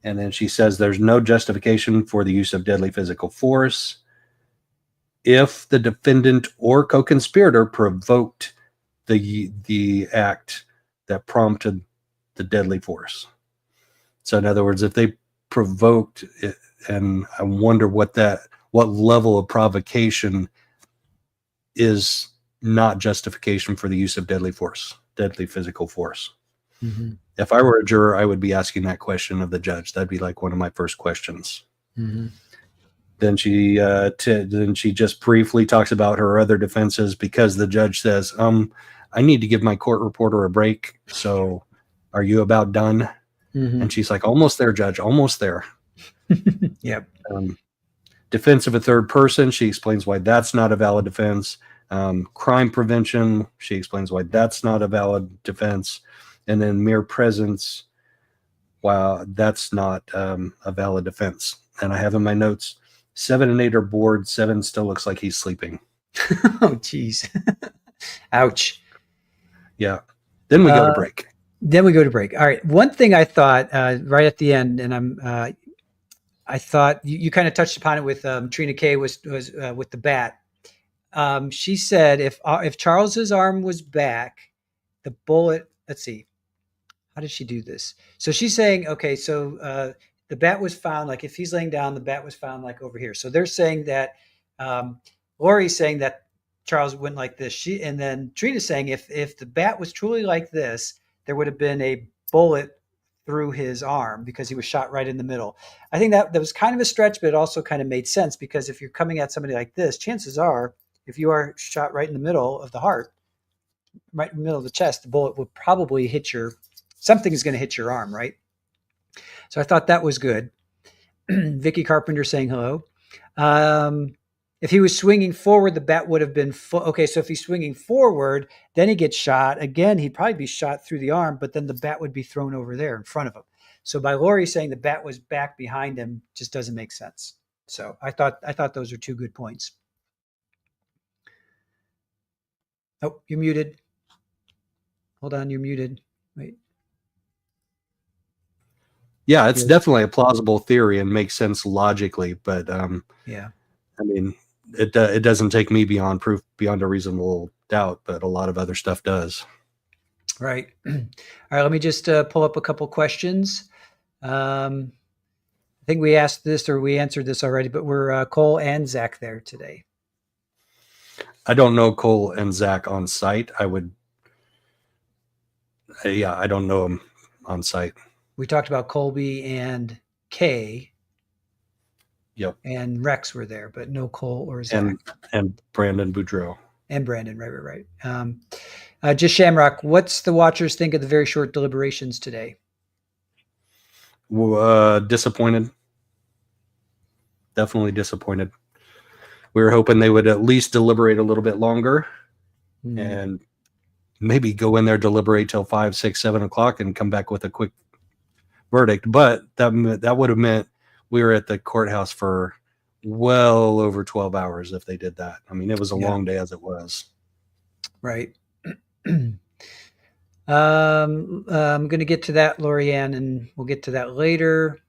B: And then she says there's no justification for the use of deadly physical force if the defendant or co-conspirator provoked the act that prompted the deadly force. So in other words, if they provoked, and I wonder what level of provocation is not justification for the use of deadly physical force.
A: Mm-hmm.
B: If I were a juror, I would be asking that question of the judge. That'd be like one of my first questions.
A: Mm-hmm.
B: Then she just briefly talks about her other defenses because the judge says, I need to give my court reporter a break. So are you about done?
A: Mm-hmm.
B: And she's like, almost there, judge, almost there.
A: Yep.
B: Defense of a third person. She explains why that's not a valid defense. Crime prevention. She explains why that's not a valid defense. And then mere presence. Wow, that's not a valid defense. And I have in my notes, 7 and 8 are bored. 7 still looks like he's sleeping.
A: Oh, geez. Ouch.
B: Yeah. Then we go to break.
A: Then we go to break. All right. One thing I thought right at the end, and I thought you kind of touched upon it with Trina Kay was with the bat. She said if Charles's arm was back, the bullet. Let's see. How did she do this? So she's saying, okay, so the bat was found, like if he's laying down, the bat was found like over here. So they're saying that Lori's saying that Charles went like this. And then Trina's saying if the bat was truly like this, there would have been a bullet through his arm because he was shot right in the middle. I think that was kind of a stretch, but it also kind of made sense because if you're coming at somebody like this, chances are if you are shot right in the middle of the heart, right in the middle of the chest, the bullet would probably hit something is going to hit your arm, right? So I thought that was good. Vicky Carpenter saying hello. If he was swinging forward, the bat would have been okay. So if he's swinging forward, then he gets shot again. He'd probably be shot through the arm, but then the bat would be thrown over there in front of him. So by Lori saying the bat was back behind him just doesn't make sense. So I thought those are two good points. Oh, you're muted. Hold on, you're muted. Wait.
B: Yeah, it's definitely a plausible theory and makes sense logically, but
A: yeah,
B: I mean, it doesn't take me beyond proof, beyond a reasonable doubt, but a lot of other stuff does.
A: Right. All right. Let me just pull up a couple questions. I think we asked this or we answered this already, but we're Cole and Zach there today.
B: I don't know Cole and Zach on site. I don't know them on site.
A: We talked about Colby and Kay.
B: Yep.
A: And Rex were there, but no Cole or Zach.
B: And Brandon Boudreau.
A: And Brandon, right. Just Shamrock, what's the watchers think of the very short deliberations today?
B: Disappointed. Definitely disappointed. We were hoping they would at least deliberate a little bit longer and maybe go in there, deliberate till 5, 6, 7 o'clock and come back with a quick verdict. But that would have meant we were at the courthouse for well over 12 hours if they did that. I mean, it was a long day as it was. Right.
A: I'm going to get to that, Lorianne, and we'll get to that later.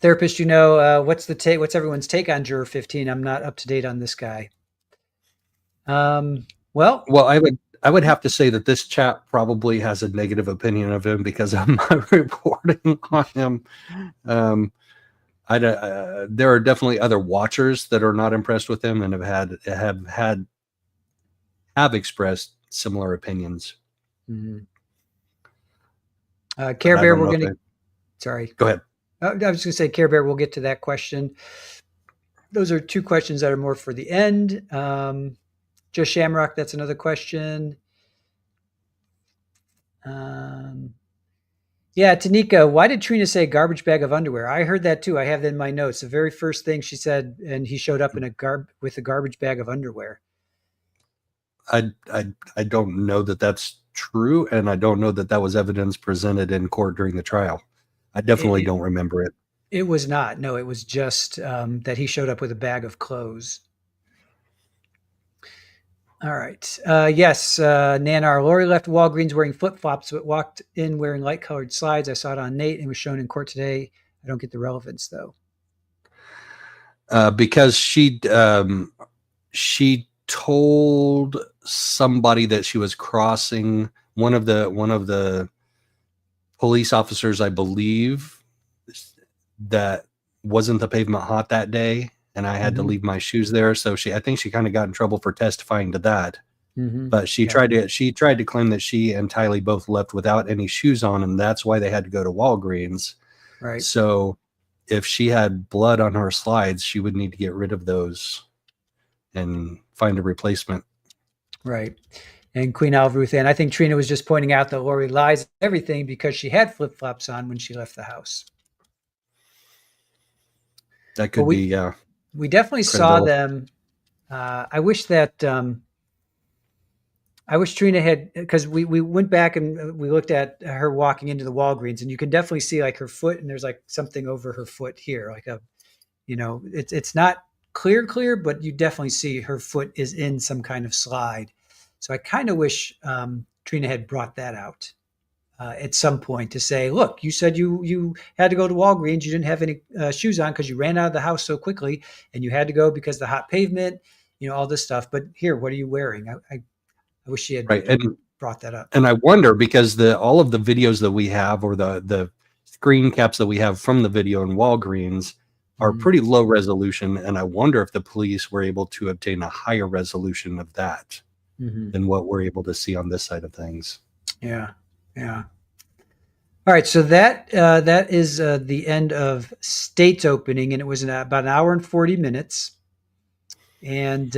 A: Therapist, what's everyone's take on Juror 15? I'm not up to date on this guy. Well,
B: I would have to say that this chat probably has a negative opinion of him because I'm not reporting on him. There are definitely other watchers that are not impressed with him and have expressed similar opinions.
A: Mm-hmm. Care Bear, sorry.
B: Go ahead.
A: I was just going to say, Care Bear, we'll get to that question. Those are two questions that are more for the end. Just Shamrock, that's another question. Tanika, why did Trina say garbage bag of underwear? I heard that too. I have that in my notes. The very first thing she said, and he showed up with a garbage bag of underwear.
B: I don't know that that's true, and I don't know that was evidence presented in court during the trial. I definitely don't remember it.
A: It was not. No, it was just that he showed up with a bag of clothes. All right. Yes, Nanar. Lori left Walgreens wearing flip-flops, but walked in wearing light-colored slides. I saw it on Nate and was shown in court today. I don't get the relevance, though.
B: Because she told somebody that she was crossing one of the police officers, I believe, that wasn't the pavement hot that day, and I had to leave my shoes there. So I think she kind of got in trouble for testifying to that. But she tried to claim that she and Tylee both left without any shoes on, and that's why they had to go to Walgreens.
A: Right.
B: So if she had blood on her slides, she would need to get rid of those and find a replacement.
A: Right. And Queen Ruth Ann, I think Trina was just pointing out that Lori lies everything because she had flip-flops on when she left the house.
B: That could be,
A: we definitely saw them. I wish Trina had, because we went back and we looked at her walking into the Walgreens, and you can definitely see like her foot, and there's like something over her foot here, like it's not clear, but you definitely see her foot is in some kind of slide. So I kind of wish Trina had brought that out at some point to say, look, you said you had to go to Walgreens. You didn't have any shoes on because you ran out of the house so quickly, and you had to go because of the hot pavement, all this stuff. But here, what are you wearing? I wish she had brought that up.
B: And I wonder, because all of the videos that we have, or the screen caps that we have from the video in Walgreens, are pretty low resolution. And I wonder if the police were able to obtain a higher resolution of that than what we're able to see on this side of things.
A: Yeah. All right. So that is the end of State's opening, and it was about an hour and 40 minutes. And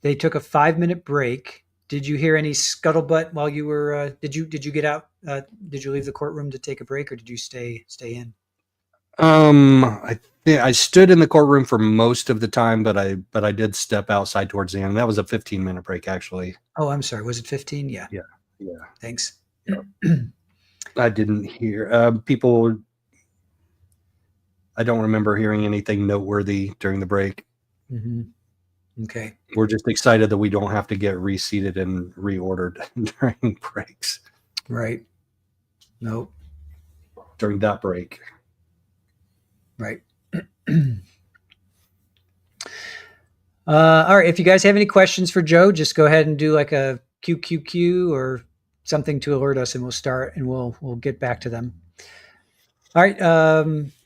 A: they took a 5-minute break. Did you hear any scuttlebutt while you were? Did you get out? Did you leave the courtroom to take a break, or did you stay in?
B: I stood in the courtroom for most of the time, but I did step outside towards the end. That was a 15-minute break, actually.
A: Oh, I'm sorry. Was it 15? Yeah. Thanks.
B: I didn't hear people. I don't remember hearing anything noteworthy during the break.
A: Okay.
B: We're just excited that we don't have to get reseated and reordered during breaks.
A: Right. Nope.
B: During that break.
A: Right. All right. If you guys have any questions for Joe, just go ahead and do like a QQQ or something to alert us, and we'll start, and we'll get back to them. All right.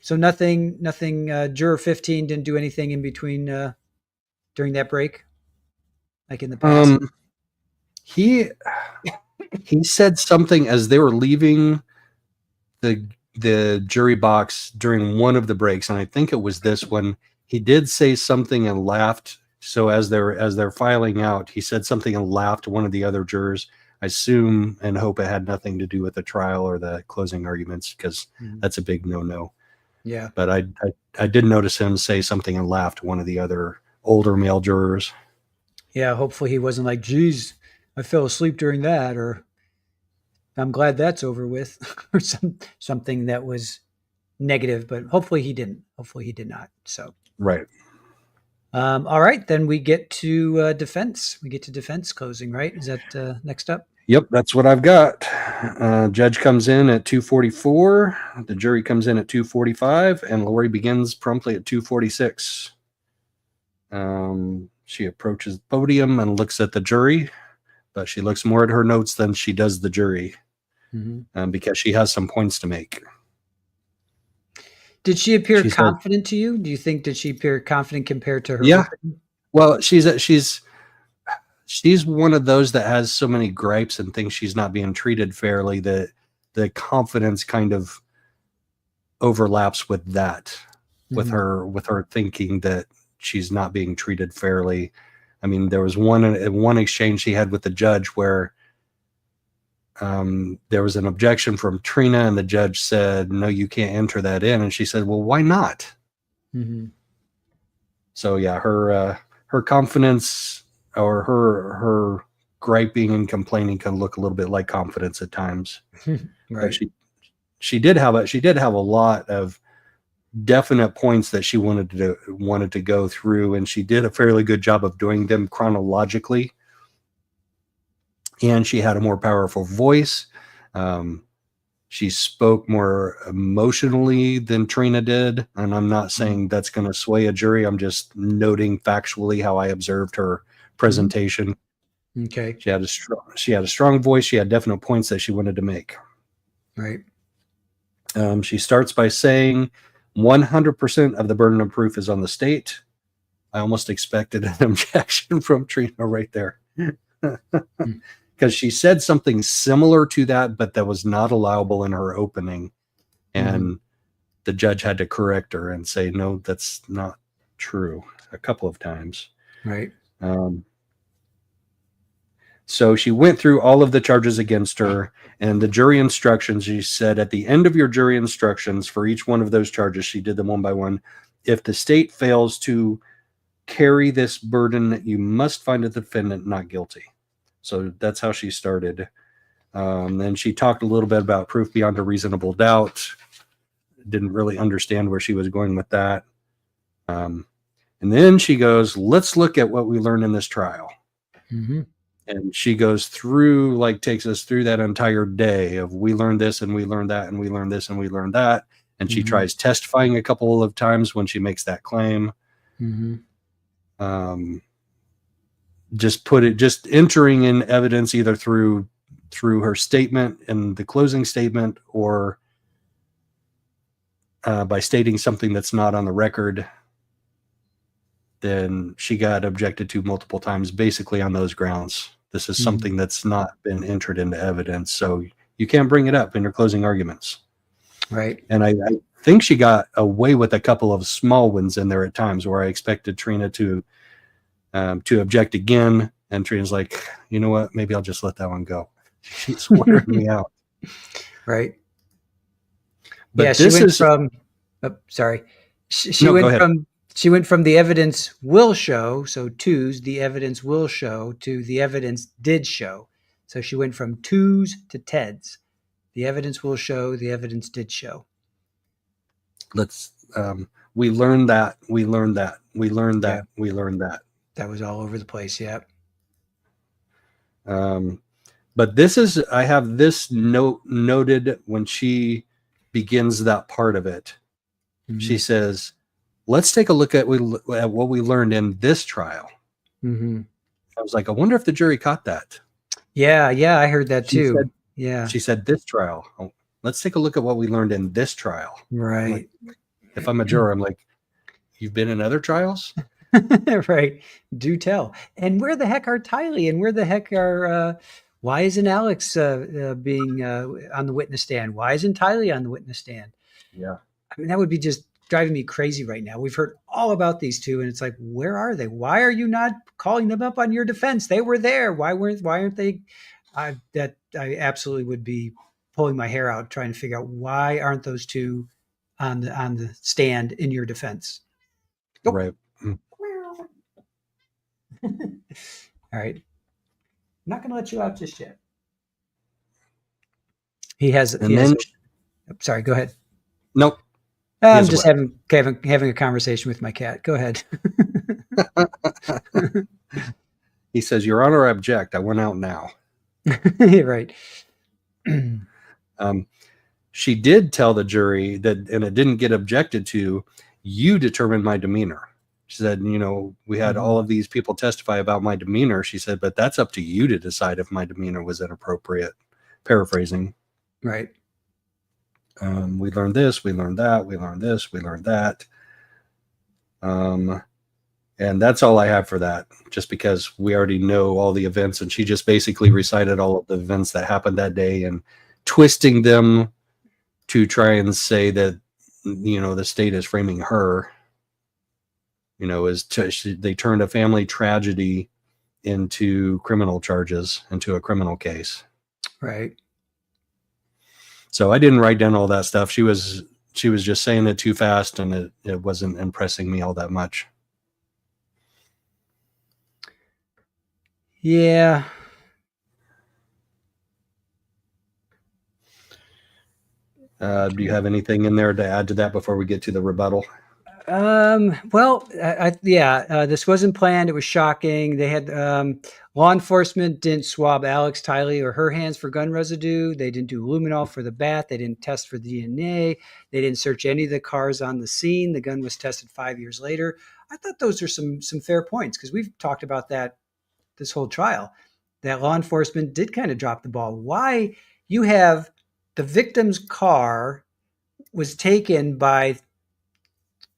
A: So nothing. Juror 15 didn't do anything in between during that break, like in the past.
B: He said something as they were leaving the jury box during one of the breaks, and I think it was this one. He did say something and laughed. So as they're filing out, he said something and laughed to one of the other jurors. I assume and hope it had nothing to do with the trial or the closing arguments, because that's a big no-no.
A: Yeah.
B: But I did notice him say something and laugh to one of the other older male jurors.
A: Yeah. Hopefully he wasn't like, geez, I fell asleep during that, or I'm glad that's over with, or something that was negative, but hopefully he didn't. Hopefully he did not. So.
B: Right.
A: All right, then we get to defense. We get to defense closing, right? Is that next up?
B: Yep, that's what I've got. Judge comes in at 2:44. The jury comes in at 2:45, and Lori begins promptly at 2:46. She approaches the podium and looks at the jury, but she looks more at her notes than she does the jury, because she has some points to make.
A: Did she appear confident to you? Do you think did she appear confident compared to her?
B: Yeah. Well, she's one of those that has so many gripes and thinks she's not being treated fairly that the confidence kind of overlaps with that, with her thinking that she's not being treated fairly. I mean, there was one exchange she had with the judge where there was an objection from Trina, and the judge said, "No, you can't enter that in." And she said, "Well, why not?" So yeah, her confidence, or her griping and complaining, can look a little bit like confidence at times.
A: Right.
B: But she did have a lot of definite points that she wanted to go through, and she did a fairly good job of doing them chronologically. And she had a more powerful voice. She spoke more emotionally than Trina did. And I'm not saying that's going to sway a jury. I'm just noting factually how I observed her presentation.
A: Okay.
B: She had a strong voice. She had definite points that she wanted to make.
A: Right.
B: She starts by saying 100% of the burden of proof is on the state. I almost expected an objection from Trina right there. Because she said something similar to that, but that was not allowable in her opening. And the judge had to correct her and say, no, that's not true, a couple of times.
A: Right.
B: So she went through all of the charges against her, and the jury instructions, she said at the end of your jury instructions for each one of those charges, she did them one by one. If the state fails to carry this burden, you must find the defendant not guilty. So that's how she started. Then she talked a little bit about proof beyond a reasonable doubt. Didn't really understand where she was going with that. And then she goes, let's look at what we learned in this trial. And she goes through, like, takes us through that entire day of we learned this and we learned that and we learned this and we learned that. And she tries testifying a couple of times when she makes that claim. Just entering in evidence either through her statement and the closing statement, or by stating something that's not on the record. Then she got objected to multiple times, basically on those grounds. This is something that's not been entered into evidence, so you can't bring it up in your closing arguments.
A: Right.
B: And I think she got away with a couple of small ones in there at times where I expected Trina to object again, and Trina's like, you know what, maybe I'll just let that one go. She's wearing me out.
A: Right.
B: But
A: yeah,
B: this
A: she went
B: is
A: from. Oh, sorry, she
B: No, go
A: went
B: ahead.
A: from. She went from the evidence will show, so twos, the evidence will show, to the evidence did show. So she went from twos to teds. The evidence will show, the evidence did show.
B: We learned that. We learned that. We learned that.
A: Yeah.
B: We learned that.
A: That was all over the place. Yeah.
B: But I have this note noted when she begins that part of it. She says, let's take a look at what we learned in this trial. I was like, I wonder if the jury caught that.
A: Yeah, I heard that too.
B: She said this trial. Oh, let's take a look at what we learned in this trial.
A: Right.
B: Like, if I'm a juror, I'm like, you've been in other trials?
A: Right. Do tell. And where the heck are Tylee? And where the heck are, why isn't Alex being on the witness stand? Why isn't Tylee on the witness stand?
B: Yeah.
A: I mean, that would be just driving me crazy right now. We've heard all about these two, and it's like, where are they? Why are you not calling them up on your defense? They were there. Why aren't they? I absolutely would be pulling my hair out trying to figure out why aren't those two on the stand in your defense? Nope.
B: Right.
A: All right. I'm not going to let you out just yet. Sorry, go ahead.
B: Nope.
A: I'm just having a conversation with my cat. Go ahead.
B: He says, Your Honor, I object. I went out now.
A: Right.
B: She did tell the jury that, and it didn't get objected to, you determined my demeanor. She said, we had all of these people testify about my demeanor. She said, but that's up to you to decide if my demeanor was inappropriate. Paraphrasing.
A: Right.
B: We learned this, we learned that, we learned this, we learned that. And that's all I have for that, just because we already know all the events, and she just basically recited all of the events that happened that day and twisting them to try and say that, the state is framing her, they turned a family tragedy into criminal charges, into a criminal case.
A: Right.
B: So I didn't write down all that stuff. She was just saying it too fast, and it wasn't impressing me all that much.
A: Yeah.
B: Do you have anything in there to add to that before we get to the rebuttal?
A: Well, this wasn't planned. It was shocking. They had law enforcement didn't swab Alex, Tylee, or her hands for gun residue. They didn't do luminol for the bat. They didn't test for DNA. They didn't search any of the cars on the scene. The gun was tested 5 years later. I thought those are some fair points, because we've talked about that this whole trial, that law enforcement did kind of drop the ball. Why you have the victim's car was taken by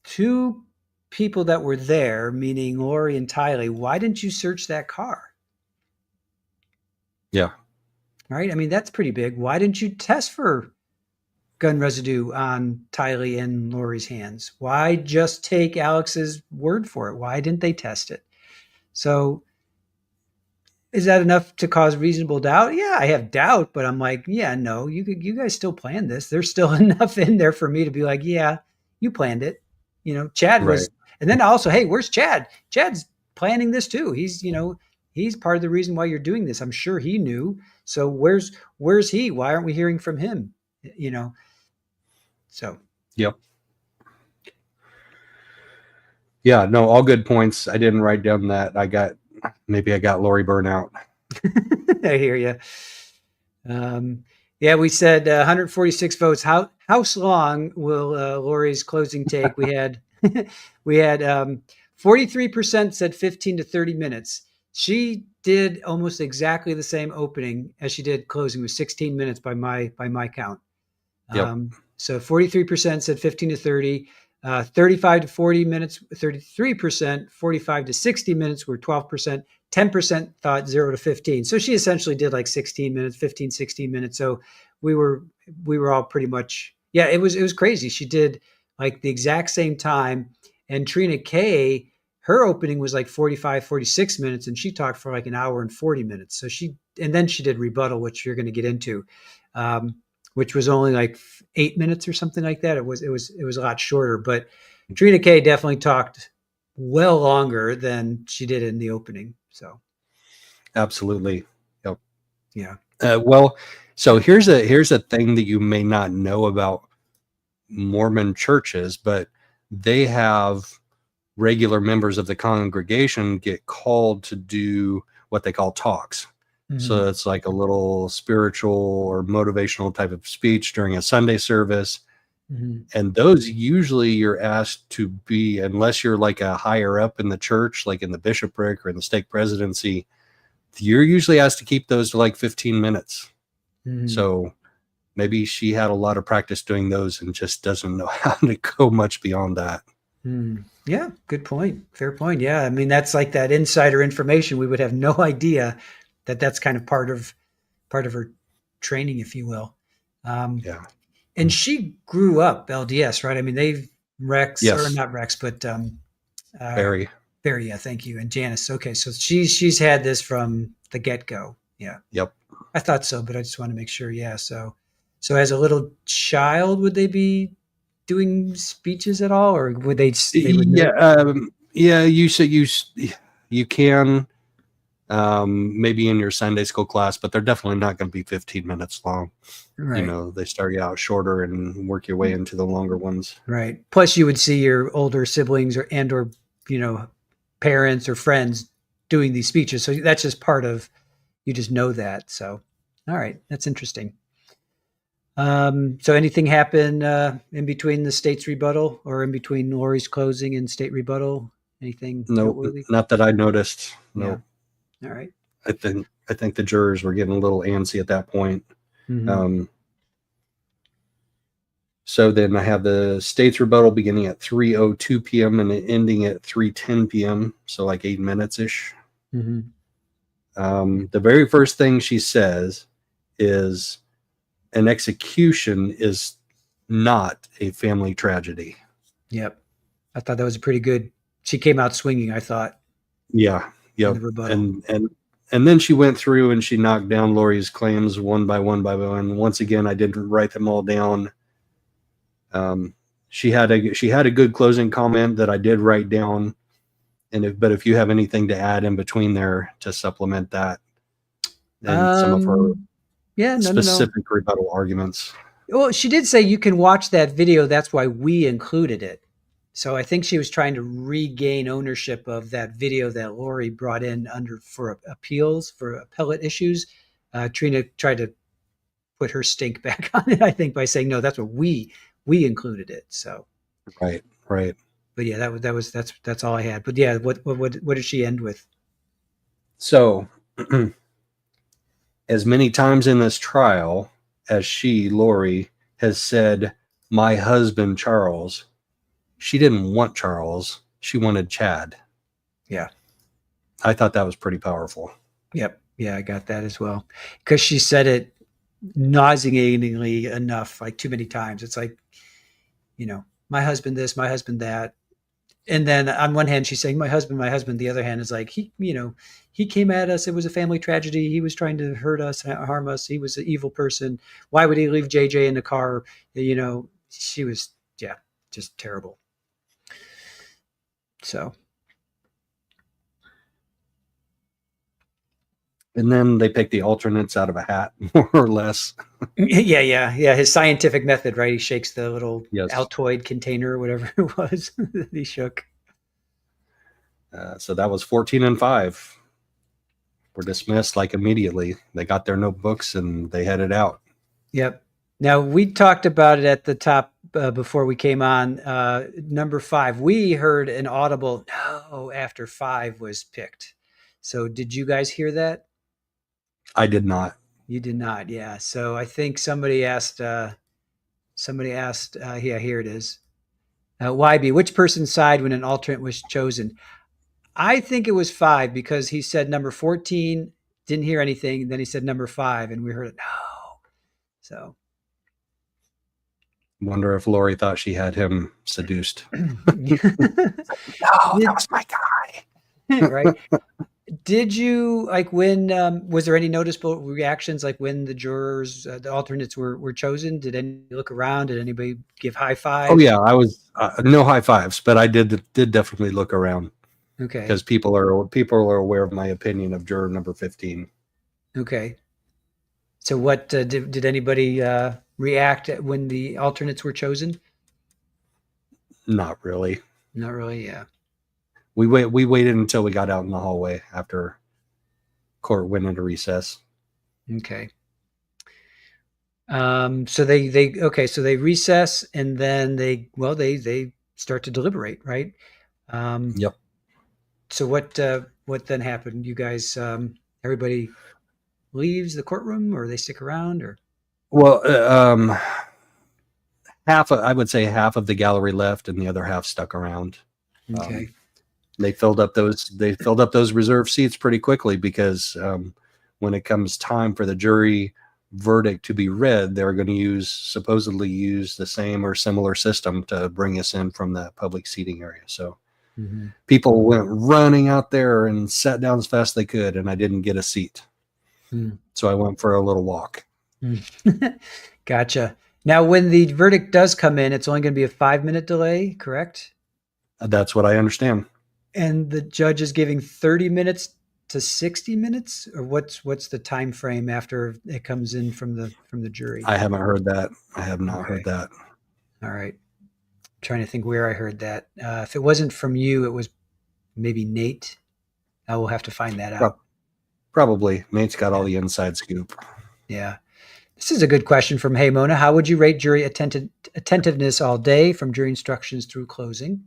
A: two people that were there, meaning Lori and Tylee, why didn't you search that car?
B: Yeah.
A: Right? I mean, that's pretty big. Why didn't you test for gun residue on Tylee and Lori's hands? Why just take Alex's word for it? Why didn't they test it? So is that enough to cause reasonable doubt? Yeah, I have doubt, but I'm like, yeah, no, you guys still planned this. There's still enough in there for me to be like, yeah, you planned it. Chad
B: Right.
A: was, and then also, hey, where's Chad? Chad's planning this too. He's part of the reason why you're doing this. I'm sure he knew. So where's he? Why aren't we hearing from him? So
B: Yep. Yeah, no, all good points. I didn't write down that. Maybe I got Lori burnout.
A: I hear you. Yeah, we said 146 votes. How long will Lori's closing take? We had 43% said 15 to 30 minutes. She did almost exactly the same opening as she did closing, with 16 minutes by my count.
B: Yep.
A: So 43% said 15 to 30. 35 to 40 minutes, 33%, 45 to 60 minutes were 12%, 10% thought 0 to 15. So she essentially did like 16 minutes, 15, 16 minutes. So we were all pretty much, yeah, it was crazy. She did like the exact same time. And Trina K, her opening was like 45, 46 minutes, and she talked for like an hour and 40 minutes. And then she did rebuttal, which you're going to get into. Which was only like 8 minutes or something like that. It was a lot shorter, but Trina K definitely talked well longer than she did in the opening. So
B: Absolutely. Yep.
A: yeah.
B: Well, so here's a thing that you may not know about Mormon churches, but they have regular members of the congregation get called to do what they call talks. So it's like a little spiritual or motivational type of speech during a Sunday service. And those usually you're asked to be, unless you're like a higher up in the church, like in the bishopric or in the stake presidency, you're usually asked to keep those to like 15 minutes. So maybe she had a lot of practice doing those and just doesn't know how to go much beyond that.
A: Yeah, good point. Fair point. Yeah. I mean, that's like that insider information. We would have no idea that that's kind of part of her training, if you will.
B: Yeah.
A: And she grew up LDS, right? I mean, they've Rex,
B: Yes.
A: or not Rex, but
B: Barry.
A: Barry, yeah, thank you. And Janice. Okay, so she's had this from the get-go. Yeah.
B: Yep.
A: I thought so, but I just want to make sure. Yeah. So as a little child, would they be doing speeches at all, or would they would
B: Yeah. Yeah. You can, maybe in your Sunday school class, but they're definitely not going to be 15 minutes long.
A: right.
B: They start you out shorter and work your way into the longer ones.
A: Right. Plus you would see your older siblings or parents or friends doing these speeches. So that's just part of, you just know that. So, all right. That's interesting. So anything happen in between the state's rebuttal, or in between Lori's closing and state rebuttal? Anything
B: No,
A: noteworthy?
B: not that I noticed. No.
A: Yeah. All right.
B: I think the jurors were getting a little antsy at that point. So then I have the state's rebuttal beginning at 3:02 p.m. and ending at 3:10 p.m. So like 8 minutes ish. The very first thing she says is, an execution is not a family tragedy.
A: Yep. I thought that was a pretty good. She came out swinging, I thought.
B: Yeah. Yep.
A: The rebuttal.
B: And then she went through and she knocked down Lori's claims one by one by one. Once again, I didn't write them all down. She had a good closing comment that I did write down. But if you have anything to add in between there to supplement that, and some of her specific rebuttal arguments.
A: Well, she did say you can watch that video. That's why we included it. So I think she was trying to regain ownership of that video that Lori brought in for appeals, for appellate issues. Trina tried to put her stink back on it, I think, by saying, no, that's what we included it. So
B: right.
A: But yeah, that's all I had. But yeah, what did she end with?
B: So as many times in this trial as Lori, has said my husband, Charles. She didn't want Charles. She wanted Chad.
A: Yeah.
B: I thought that was pretty powerful.
A: Yep. Yeah, I got that as well. Because she said it nauseatingly enough, like too many times. It's like, my husband this, my husband that. And then on one hand, she's saying, my husband, my husband. The other hand is like, he came at us. It was a family tragedy. He was trying to hurt us, harm us. He was an evil person. Why would he leave JJ in the car? She was, yeah, just terrible. So.
B: And then they pick the alternates out of a hat, more or less.
A: Yeah. His scientific method, right? He shakes the little
B: Yes.
A: Altoid container or whatever it was that he shook.
B: So that was 14-5. Were dismissed like immediately. They got their notebooks and they headed out.
A: Yep. Now we talked about it at the top before we came on. Number 5, we heard an audible no after 5 was picked. So did you guys hear that?
B: I did not.
A: You did not. Yeah. So I think somebody asked. Yeah, here it is. YB, which person's side when an alternate was chosen? I think it was 5 because he said number 14, didn't hear anything. Then he said number 5, and we heard it. No. So.
B: Wonder if Lori thought she had him seduced.
A: No,
B: that was my guy.
A: Right. Did you when was there any noticeable reactions like when the jurors, the alternates were chosen? Did anybody look around? Did anybody give high fives?
B: Oh yeah, I was no high fives, but I did definitely look around.
A: Okay.
B: Because people are aware of my opinion of juror number 15.
A: Okay. So what did anybody react when the alternates were chosen?
B: Not really.
A: Not really. Yeah.
B: We waited until we got out in the hallway after court went into recess.
A: Okay. So they recess and then they start to deliberate, right?
B: Yep.
A: So what then happened? You guys, everybody leaves the courtroom, or they stick around, or?
B: Well, I would say half of the gallery left, and the other half stuck around.
A: Okay.
B: They filled up those reserved seats pretty quickly because when it comes time for the jury verdict to be read, they're going to supposedly use the same or similar system to bring us in from the public seating area. So people went running out there and sat down as fast as they could, and I didn't get a seat. So I went for a little walk.
A: Gotcha. Now, when the verdict does come in, it's only going to be a 5-minute delay, correct?
B: That's what I understand.
A: And the judge is giving 30 minutes to 60 minutes, or what's the time frame after it comes in from the jury?
B: I haven't heard that. I have not heard that.
A: All right. I'm trying to think where I heard that. If it wasn't from you, it was maybe Nate. I will have to find that out.
B: Probably. Nate's got all the inside scoop.
A: Yeah. This is a good question from Hey Mona. How would you rate jury attentiveness all day from jury instructions through closing?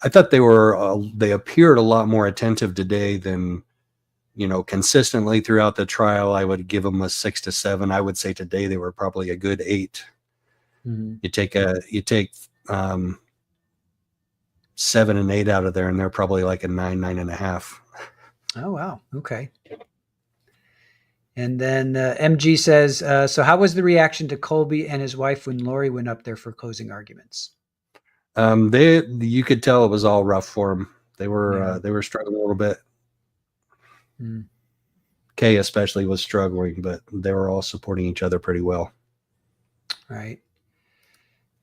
B: I thought they appeared a lot more attentive today than, consistently throughout the trial. I would give them a 6 to 7. I would say today they were probably a good 8. You take 7 and 8 out of there, and they're probably like a 9, 9.5.
A: Oh, wow. Okay. And then MG says, so how was the reaction to Colby and his wife when Lori went up there for closing arguments?
B: You could tell it was all rough for them. They were struggling a little bit. Kay especially was struggling, but they were all supporting each other pretty well.
A: Right.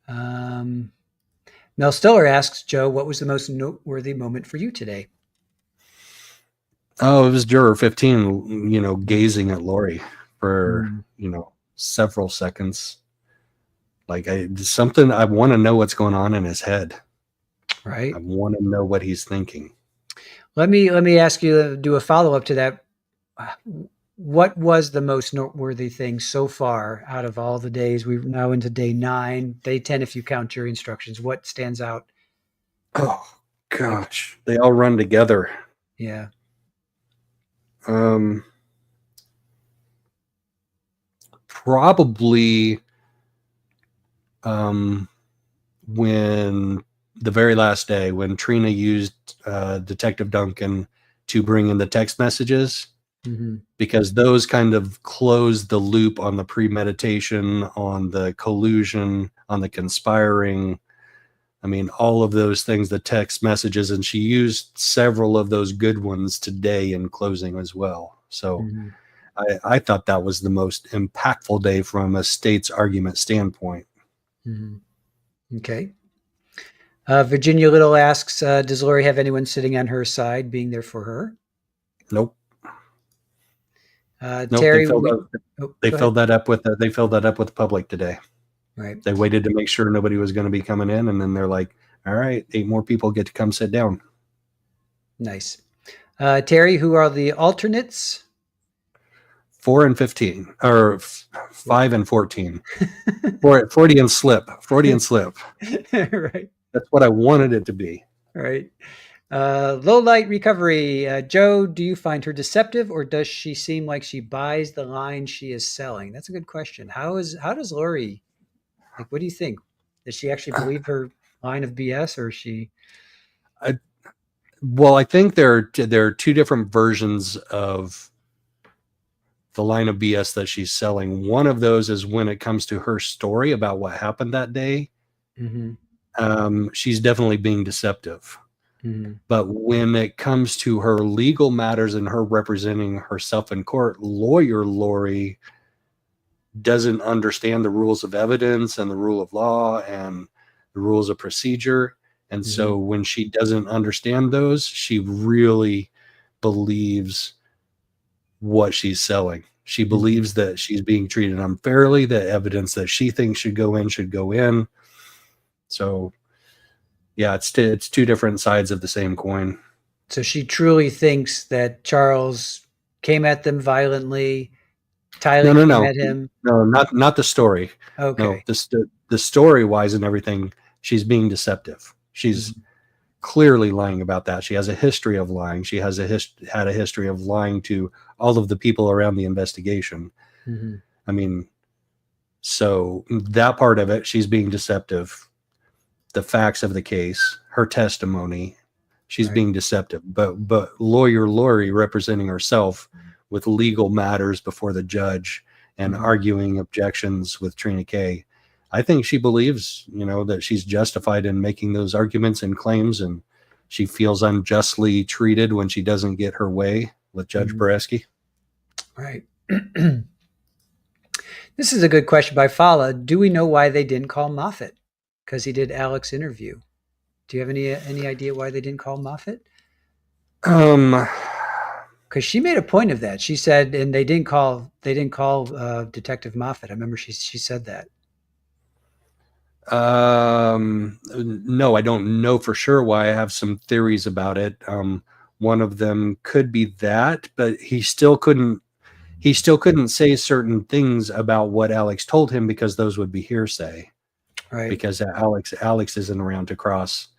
A: Mel Stiller asks, Joe, what was the most noteworthy moment for you today?
B: Oh, it was juror 15, gazing at Lori for, several seconds. Like I want to know what's going on in his head.
A: Right.
B: I want to know what he's thinking.
A: Let me ask you to do a follow-up to that. What was the most noteworthy thing so far out of all the days? We're now into day 9, day 10, if you count jury instructions. What stands out?
B: Oh gosh, they all run together.
A: Yeah.
B: Probably when the very last day, when Trina used Detective Duncan to bring in the text messages, because those kind of closed the loop on the premeditation, on the collusion, on the conspiring. I mean, all of those things, the text messages, and she used several of those good ones today in closing as well. So I thought that was the most impactful day from a state's argument standpoint.
A: Okay. Virginia Little asks, does Lori have anyone sitting on her side, being there for her?
B: Nope. Nope.
A: Terry,
B: they filled that up with the public today.
A: Right.
B: They waited to make sure nobody was going to be coming in, and then they're like, all right, 8 more people get to come sit down.
A: Nice. Terry, who are the alternates?
B: 4 and 15, or 5 and 14. 40 and slip. 40 and slip.
A: Right.
B: That's what I wanted it to be.
A: Right. Low light recovery. Joe, do you find her deceptive, or does she seem like she buys the line she is selling? That's a good question. How does Lori, like, what do you think? Does she actually believe her line of BS, or is she?
B: Well, I think there are 2 different versions of the line of BS that she's selling. One of those is when it comes to her story about what happened that day. She's definitely being deceptive. But when it comes to her legal matters and her representing herself in court, lawyer Lori doesn't understand the rules of evidence and the rule of law and the rules of procedure. And so when she doesn't understand those, she really believes what she's selling. She believes that she's being treated unfairly, that evidence that she thinks should go in. So yeah, it's 2 different sides of the same coin.
A: So she truly thinks that Charles came at them violently. Tyler came at him.
B: No, not the story.
A: Okay.
B: No, the story wise and everything, she's being deceptive. She's clearly lying about that. She has a history of lying. She has had a history of lying to all of the people around the investigation. I mean, so that part of it, she's being deceptive. The facts of the case, her testimony, she's being deceptive. But lawyer Lori representing herself with legal matters before the judge and arguing objections with Trina K. I think she believes, that she's justified in making those arguments and claims, and she feels unjustly treated when she doesn't get her way with Judge Boreski.
A: Right. This is a good question by Fala. Do we know why they didn't call Moffat? Because he did Alex's interview. Do you have any idea why they didn't call Moffat? Because she made a point of that. She said, and they didn't call Detective Moffat. I remember she said that.
B: No, I don't know for sure why. I have some theories about it. One of them could be that, but he still couldn't say certain things about what Alex told him because those would be hearsay.
A: Right.
B: Because Alex isn't around to cross,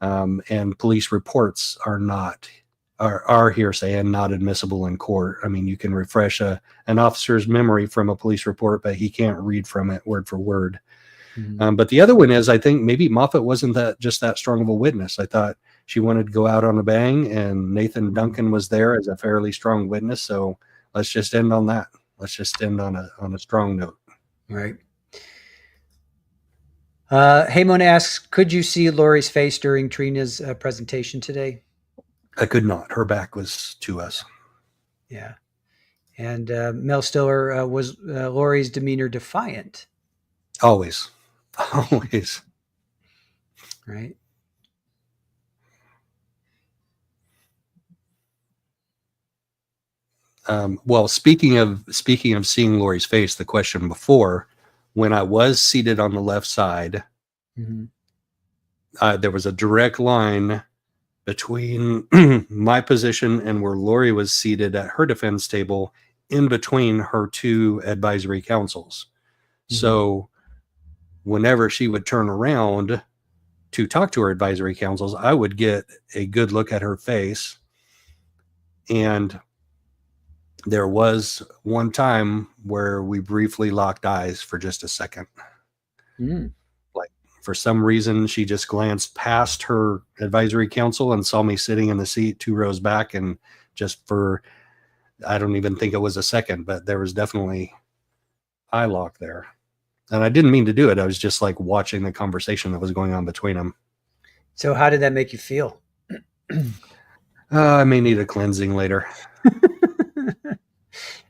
B: and police reports are hearsay and not admissible in court. I mean, you can refresh an officer's memory from a police report, but he can't read from it word for word. But the other one is, I think maybe Moffat wasn't just that strong of a witness. I thought she wanted to go out on a bang, and Nathan Duncan was there as a fairly strong witness. So let's just end on that. Let's just end on a strong note.
A: Right. Haymon asks, could you see Lori's face during Trina's presentation today?
B: I could not. Her back was to us.
A: Yeah. And Mel Stiller, was Lori's demeanor defiant?
B: Always. Always.
A: Right.
B: Well, speaking of seeing Lori's face, the question before, when I was seated on the left side, there was a direct line between my position and where Lori was seated at her defense table, in between her 2 advisory counsels. So whenever she would turn around to talk to her advisory counsels, I would get a good look at her face. And there was one time where we briefly locked eyes for just a second.
A: Mm.
B: Like, for some reason, she just glanced past her advisory council and saw me sitting in the seat 2 rows back. And just for, I don't even think it was a second, but there was definitely eye lock there. And I didn't mean to do it. I was just like watching the conversation that was going on between them.
A: So how did that make you feel?
B: I may need a cleansing later.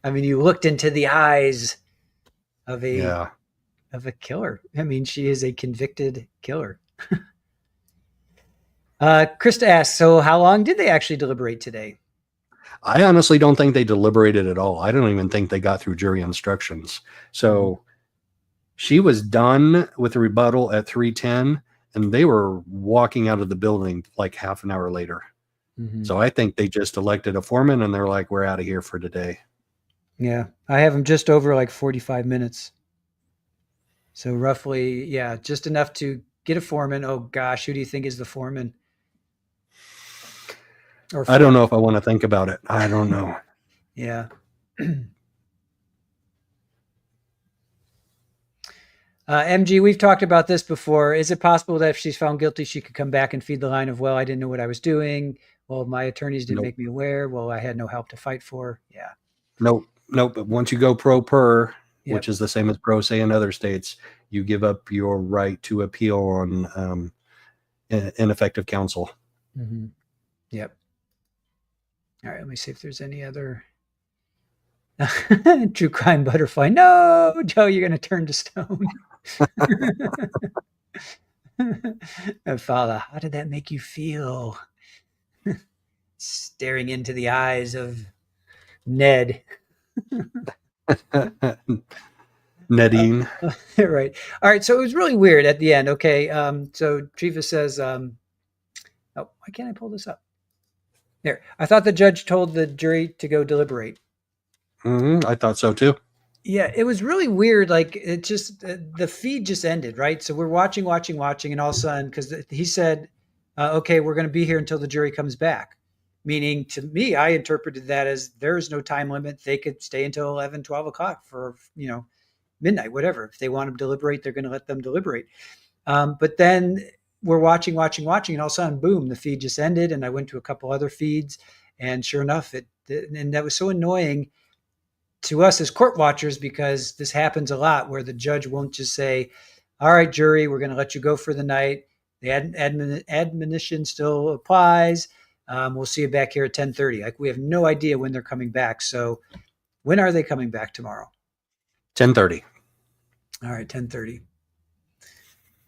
A: I mean, you looked into the eyes of
B: Yeah.
A: a killer. I mean, she is a convicted killer. Krista asks, so how long did they actually deliberate today?
B: I honestly don't think they deliberated at all. I don't even think they got through jury instructions. So she was done with the rebuttal at 3:10, and they were walking out of the building like half an hour later.
A: Mm-hmm.
B: So I think they just elected a foreman and they're like, we're out of here for today.
A: Yeah, I have them just over like 45 minutes. So roughly, yeah, just enough to get a foreman. Oh gosh, who do you think is the foreman? Or
B: I don't know if I want to think about it. I don't know.
A: Yeah. MG, we've talked about this before. Is it possible that if she's found guilty, she could come back and feed the line of, well, I didn't know what I was doing. Well, my attorneys didn't
B: Nope.
A: make me aware. Well, I had no help to fight for. Yeah.
B: Nope. But once you go pro per,
A: Yep.
B: which is the same as pro se in other states, you give up your right to appeal on ineffective counsel.
A: Mm-hmm. Yep. All right. Let me see if there's any other. True crime butterfly. No, Joe, you're going to turn to stone. Father, how did that make you feel? Staring into the eyes of Ned.
B: Nadine.
A: Right. All right. So it was really weird at the end. Okay. So Triva says, oh, why can't I pull this up? There. I thought the judge told the jury to go deliberate.
B: I thought so too.
A: Yeah, it was really weird. Like it just the feed just ended, right? So we're watching, and all of a sudden, because he said, "Okay, we're going to be here until the jury comes back." Meaning, to me, I interpreted that as there is no time limit. They could stay until 11, 12 o'clock for midnight, whatever. If they want to deliberate, they're going to let them deliberate. But then we're watching, and all of a sudden, boom, the feed just ended, and I went to a couple other feeds, and sure enough, and that was so annoying to us as court watchers, because this happens a lot where the judge won't just say, all right, jury, we're going to let you go for the night. The admonition still applies. We'll see you back here at 10:30. Like, we have no idea when they're coming back. So when are they coming back tomorrow?
B: 10:30.
A: All right, 10:30.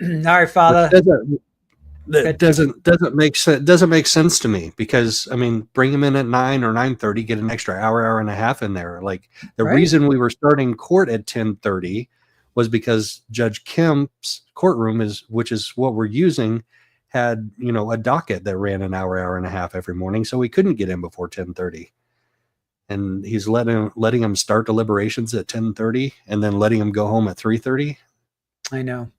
A: All right, Father.
B: That doesn't make sense. Doesn't make sense to me, because I mean, bring them in at 9 or 9:30, get an extra hour and a half in there. Like, the reason we were starting court at 10:30 was because Judge Kemp's courtroom which is what we're using, had a docket that ran an hour and a half every morning, so we couldn't get in before 10:30. And he's letting them start deliberations at 10:30 and then letting them go home at 3:30.
A: I know.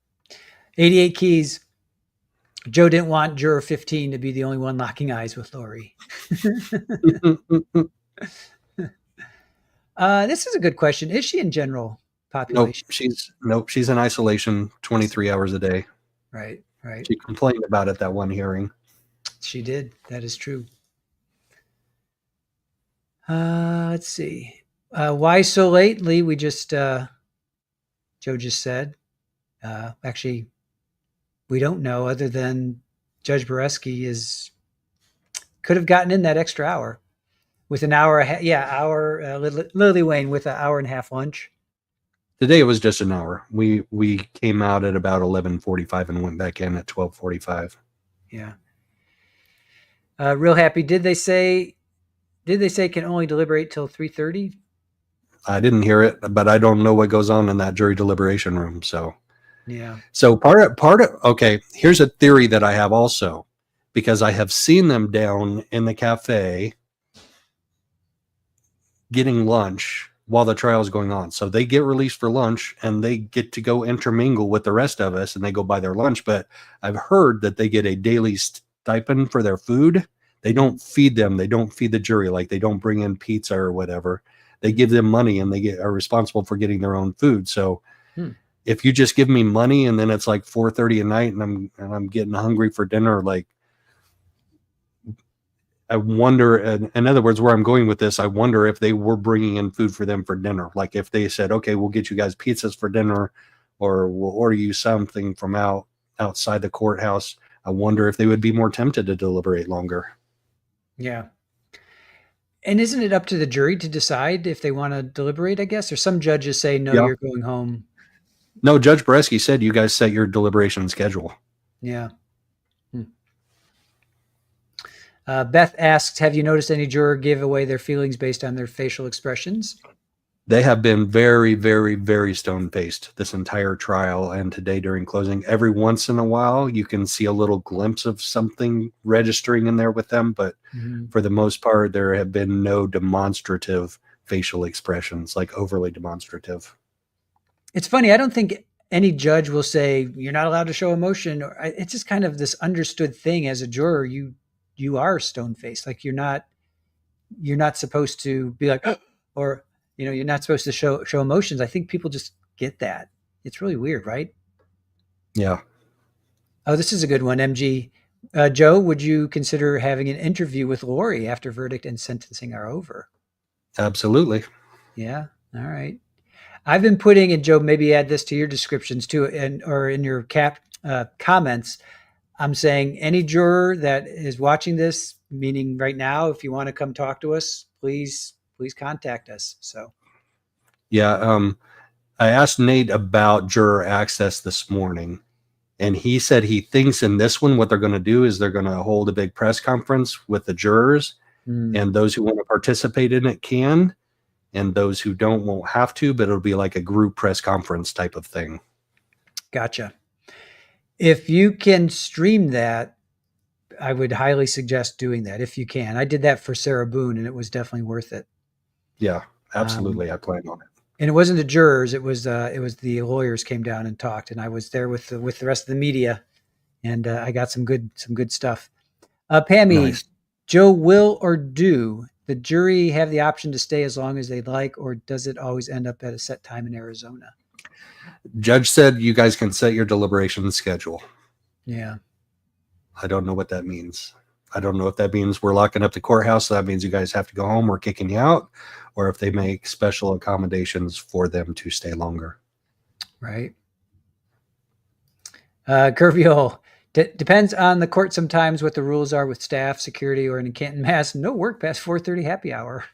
A: 88 keys. Joe didn't want juror 15 to be the only one locking eyes with Lori. This is a good question. Is she in general population?
B: Nope, she's in isolation 23 hours a day.
A: Right.
B: She complained about it that one hearing.
A: She did. That is true. Let's see. Why so late, Lee? We just, Joe just said. Actually, we don't know, other than Judge Boreski could have gotten in that extra hour with an hour. Lily Wayne with an hour and a half lunch.
B: Today it was just an hour. We came out at about 11:45 and went back in at 12:45.
A: Yeah. Real happy. Did they say can only deliberate till 3:30?
B: I didn't hear it, but I don't know what goes on in that jury deliberation room. So
A: yeah.
B: So part of okay, here's a theory that I have also, because I have seen them down in the cafe getting lunch while the trial is going on. So they get released for lunch and they get to go intermingle with the rest of us, and they go buy their lunch. But I've heard that they get a daily stipend for their food. They don't feed them. They don't feed the jury. Like, they don't bring in pizza or whatever. They give them money, and they are responsible for getting their own food. So if you just give me money and then it's like 4:30 at night and I'm getting hungry for dinner, like, I wonder, in other words, where I'm going with this, I wonder if they were bringing in food for them for dinner. Like if they said, okay, we'll get you guys pizzas for dinner, or we'll order you something from outside the courthouse. I wonder if they would be more tempted to deliberate longer.
A: Yeah. And isn't it up to the jury to decide if they want to deliberate, I guess? Or some judges say, no,
B: Yeah.
A: you're going home.
B: No, Judge Bresky said you guys set your deliberation schedule.
A: Yeah. Beth asks, have you noticed any juror give away their feelings based on their facial expressions?
B: They have been very, very, very stone-faced this entire trial and today during closing. Every once in a while, you can see a little glimpse of something registering in there with them, but for the most part, there have been no demonstrative facial expressions, like overly demonstrative.
A: It's funny. I don't think any judge will say you're not allowed to show emotion. Or it's just kind of this understood thing as a juror. You are stone-faced. Like you're not supposed to be like, or you're not supposed to show emotions. I think people just get that. It's really weird, right?
B: Yeah.
A: Oh, this is a good one, MG. Joe, would you consider having an interview with Lori after verdict and sentencing are over?
B: Absolutely.
A: Yeah. All right. I've been putting, and Joe, maybe add this to your descriptions too, or in your comments. I'm saying any juror that is watching this, meaning right now, if you want to come talk to us, please contact us. So,
B: yeah, I asked Nate about juror access this morning, and he said he thinks in this one what they're going to do is they're going to hold a big press conference with the jurors, and those who want to participate in it can, and those who don't won't have to, but it'll be like a group press conference type of thing.
A: Gotcha. If you can stream that, I would highly suggest doing that if you can. I did that for Sarah Boone, and it was definitely worth it.
B: Yeah, absolutely. I plan on it.
A: And it wasn't the jurors; it was the lawyers came down and talked, and I was there with the rest of the media, and I got some good stuff. Pammy,
B: Nice.
A: Joe, will or do the jury have the option to stay as long as they'd like, or does it always end up at a set time in Arizona?
B: Judge said you guys can set your deliberation schedule.
A: Yeah.
B: I don't know what that means. I don't know if that means we're locking up the courthouse, so that means you guys have to go home, we're kicking you out, or if they make special accommodations for them to stay longer.
A: Right. Curviol, depends on the court sometimes what the rules are with staff, security, or in Canton, Mass. No work past 4:30 happy hour.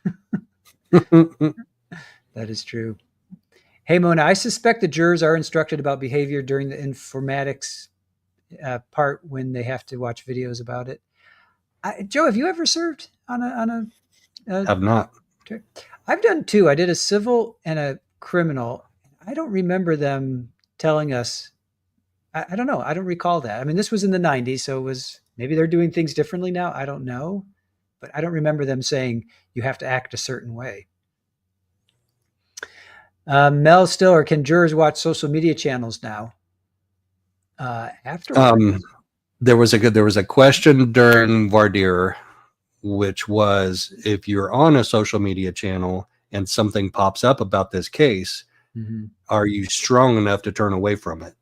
A: That is true. Hey, Mona, I suspect the jurors are instructed about behavior during the informatics part when they have to watch videos about it. Joe, have you ever served on a
B: Have not.
A: I've done two. I did a civil and a criminal. I don't remember them telling us. I don't know. I don't recall that. I mean, this was in the 90s, so it was maybe they're doing things differently now. I don't know. But I don't remember them saying you have to act a certain way. Mel Stiller, can jurors watch social media channels now? Afterwards?
B: There was a question during voir dire, which was if you're on a social media channel and something pops up about this case, are you strong enough to turn away from it?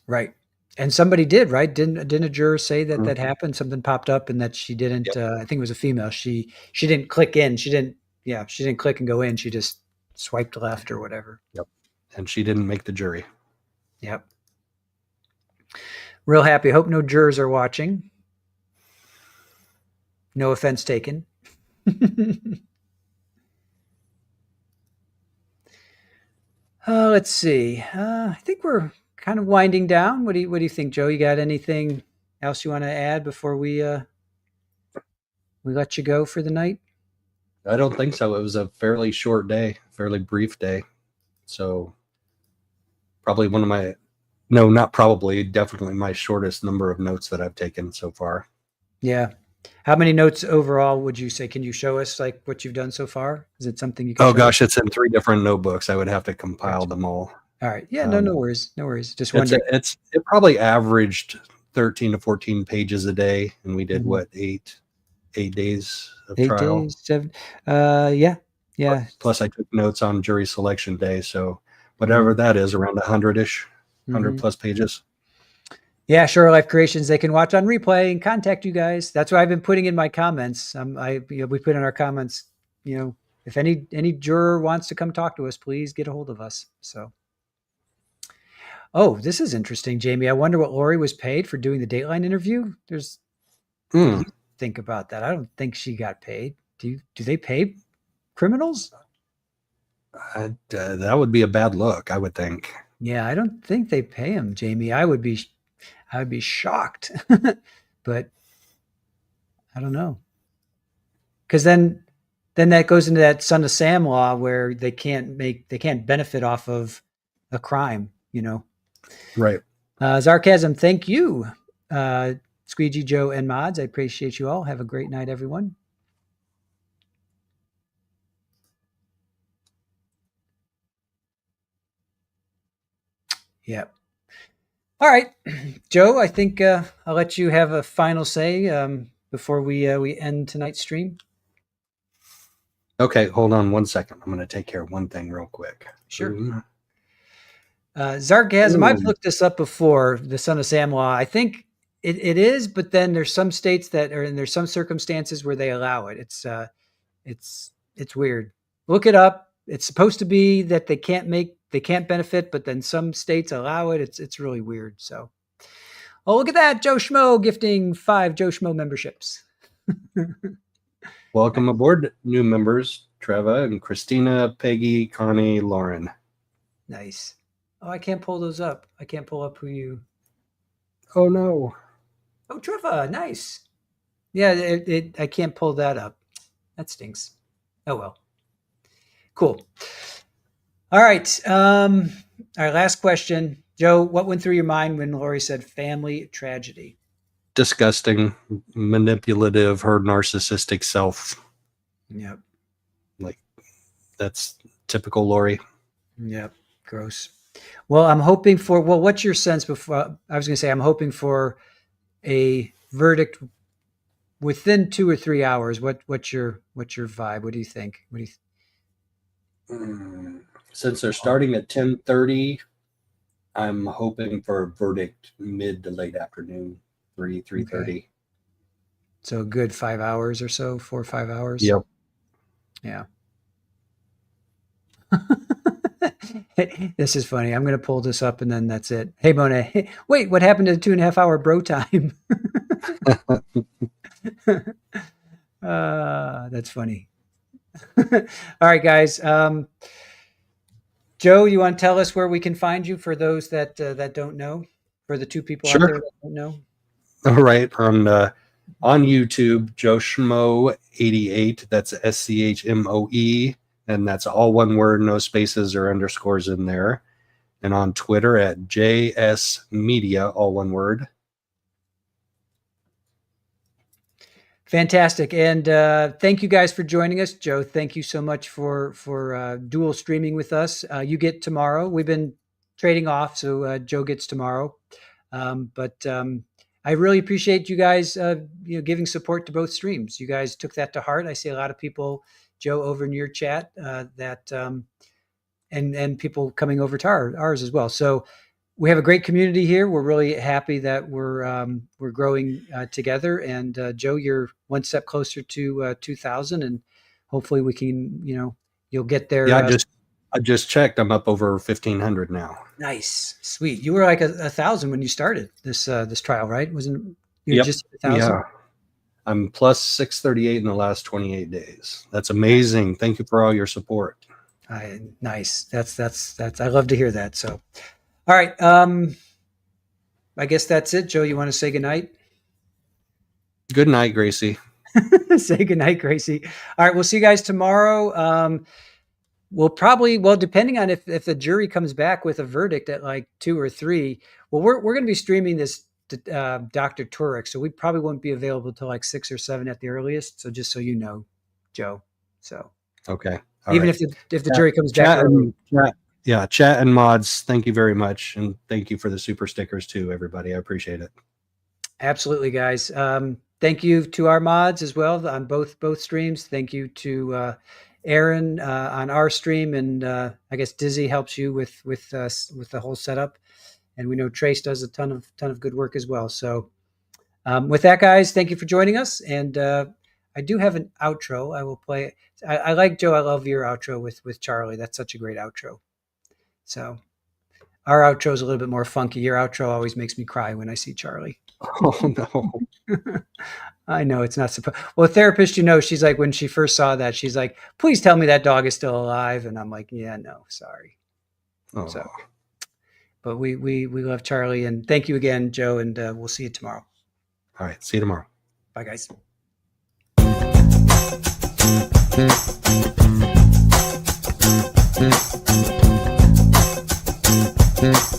A: Right. And somebody did, right? Didn't a juror say that that happened? Something popped up and that she didn't,
B: Yep.
A: I think it was a female. She didn't click in. She didn't click and go in. She just swiped left or whatever.
B: Yep. And she didn't make the jury.
A: Yep. Real happy. Hope no jurors are watching. No offense taken. Let's see. I think we're kind of winding down. What do you think, Joe? You got anything else you want to add before we let you go for the night?
B: I don't think so. It was a fairly short day, fairly brief day. So probably definitely my shortest number of notes that I've taken so far.
A: Yeah. How many notes overall would you say? Can you show us like what you've done so far? Is it something you can
B: Oh
A: show
B: gosh,
A: us?
B: it's in 3 different notebooks. I would have to compile them all.
A: All right. Yeah, no worries. No worries. Just
B: It
A: wondering.
B: probably averaged 13 to 14 pages a day, and we did what, 8 days of
A: 8
B: trial.
A: days, 7. Yeah.
B: Plus I took notes on jury selection day, so whatever that is, around 100-ish, 100
A: Mhm.
B: plus pages.
A: Yeah, Sure Life Creations, they can watch on replay and contact you guys. That's what I've been putting in my comments. We put in our comments, if any juror wants to come talk to us, please get a hold of us. So, oh, this is interesting, Jamie. I wonder what Lori was paid for doing the Dateline interview. What do
B: Hmm.
A: you think about that? I don't think she got paid. Do they pay criminals?
B: That would be a bad look, I would think.
A: Yeah, I don't think they pay him, Jamie. I would be shocked, but I don't know. Because then that goes into that son of Sam law where they can't benefit off of a crime.
B: Right.
A: Sarcasm. Thank you, Squeegee, Joe, and Mods. I appreciate you all. Have a great night, everyone. Yep. All right, Joe. I think I'll let you have a final say before we end tonight's stream.
B: Okay, hold on one second. I'm going to take care of one thing real quick.
A: Sure.
B: Ooh.
A: Sarcasm. I've
B: Ooh.
A: looked this up before. The son of Sam law. I think it is, but then there's some states that are, and there's some circumstances where they allow it. It's weird. Look it up. It's supposed to be that they can't benefit, but then some states allow it. It's really weird. So, oh, look at that, Joe Schmo gifting 5 Joe Schmo memberships.
B: Welcome aboard, new members, Treva and Christina, Peggy, Connie, Lauren.
A: Nice. Oh, I can't pull those up. I can't pull up who you.
B: Oh no.
A: Oh, Treva, nice. Yeah, I can't pull that up. That stinks. Oh well. Cool. All right. Our last question, Joe. What went through your mind when Lori said family tragedy?
B: Disgusting, manipulative, her narcissistic self.
A: Yep.
B: Like, that's typical Lori.
A: Yep. Gross. Well, I'm hoping for. Well, what's your sense before? I was going to say I'm hoping for a verdict within 2 or 3 hours. What's your vibe? What do you think?
B: Since they're starting at 10:30, I'm hoping for a verdict mid to late afternoon, 3:30.
A: Okay. So a good 5 hours or so, 4 or 5 hours.
B: Yep.
A: Yeah. This is funny. I'm going to pull this up and then that's it. Hey, Monet. Hey, wait, what happened to the 2.5 hour bro time? That's funny. All right, guys. Joe, you want to tell us where we can find you for those that don't know, for the 2 people out
B: Sure.
A: there that don't know?
B: All right. On YouTube, Joe Schmo 88. That's SCHMOE. And that's all one word, no spaces or underscores in there. And on Twitter at JS Media, all one word.
A: Fantastic. And thank you guys for joining us. Joe, thank you so much for dual streaming with us. You get tomorrow. We've been trading off, so Joe gets tomorrow. But I really appreciate you guys giving support to both streams. You guys took that to heart. I see a lot of people, Joe, over in your chat and people coming over to ours as well. So we have a great community here. We're really happy that we're growing together. And Joe, you're one step closer to 2,000, and hopefully we can, you'll get there.
B: Yeah, I just checked. I'm up over 1,500 now.
A: Nice, sweet. You were like 1,000 when you started this trial, right? Wasn't you
B: Yep.
A: just 1,000?
B: Yeah. I'm plus 638 in the last 28 days. That's amazing. Thank you for all your support.
A: Nice. That's. I love to hear that. So, all right. I guess that's it. Joe, you want to say goodnight?
B: Good night, Gracie.
A: Say goodnight, Gracie. All right. We'll see you guys tomorrow. We'll probably, depending on if the jury comes back with a verdict at like 2 or 3, we're going to be streaming this to Dr. Turek, so we probably won't be available till like 6 or 7 at the earliest. So just so you know, Joe. So
B: okay.
A: Even if the jury comes back early.
B: Chat and mods, thank you very much. And thank you for the super stickers too, everybody. I appreciate it.
A: Absolutely, guys. Thank you to our mods as well on both streams. Thank you to Aaron on our stream, and I guess Dizzy helps you with the whole setup. And we know Trace does a ton of good work as well. So with that, guys, thank you for joining us. And I do have an outro. I will play it. I like, Joe, I love your outro with Charlie. That's such a great outro. So our outro is a little bit more funky. Your outro always makes me cry when I see Charlie.
B: Oh, no.
A: I know it's not supposed. Well, a therapist, she's like, when she first saw that, she's like, please tell me that dog is still alive. And I'm like, yeah, no, sorry.
B: Oh.
A: So, but we love Charlie, and thank you again, Joe, and we'll see you tomorrow.
B: All right. See you tomorrow.
A: Bye, guys. Mm-hmm.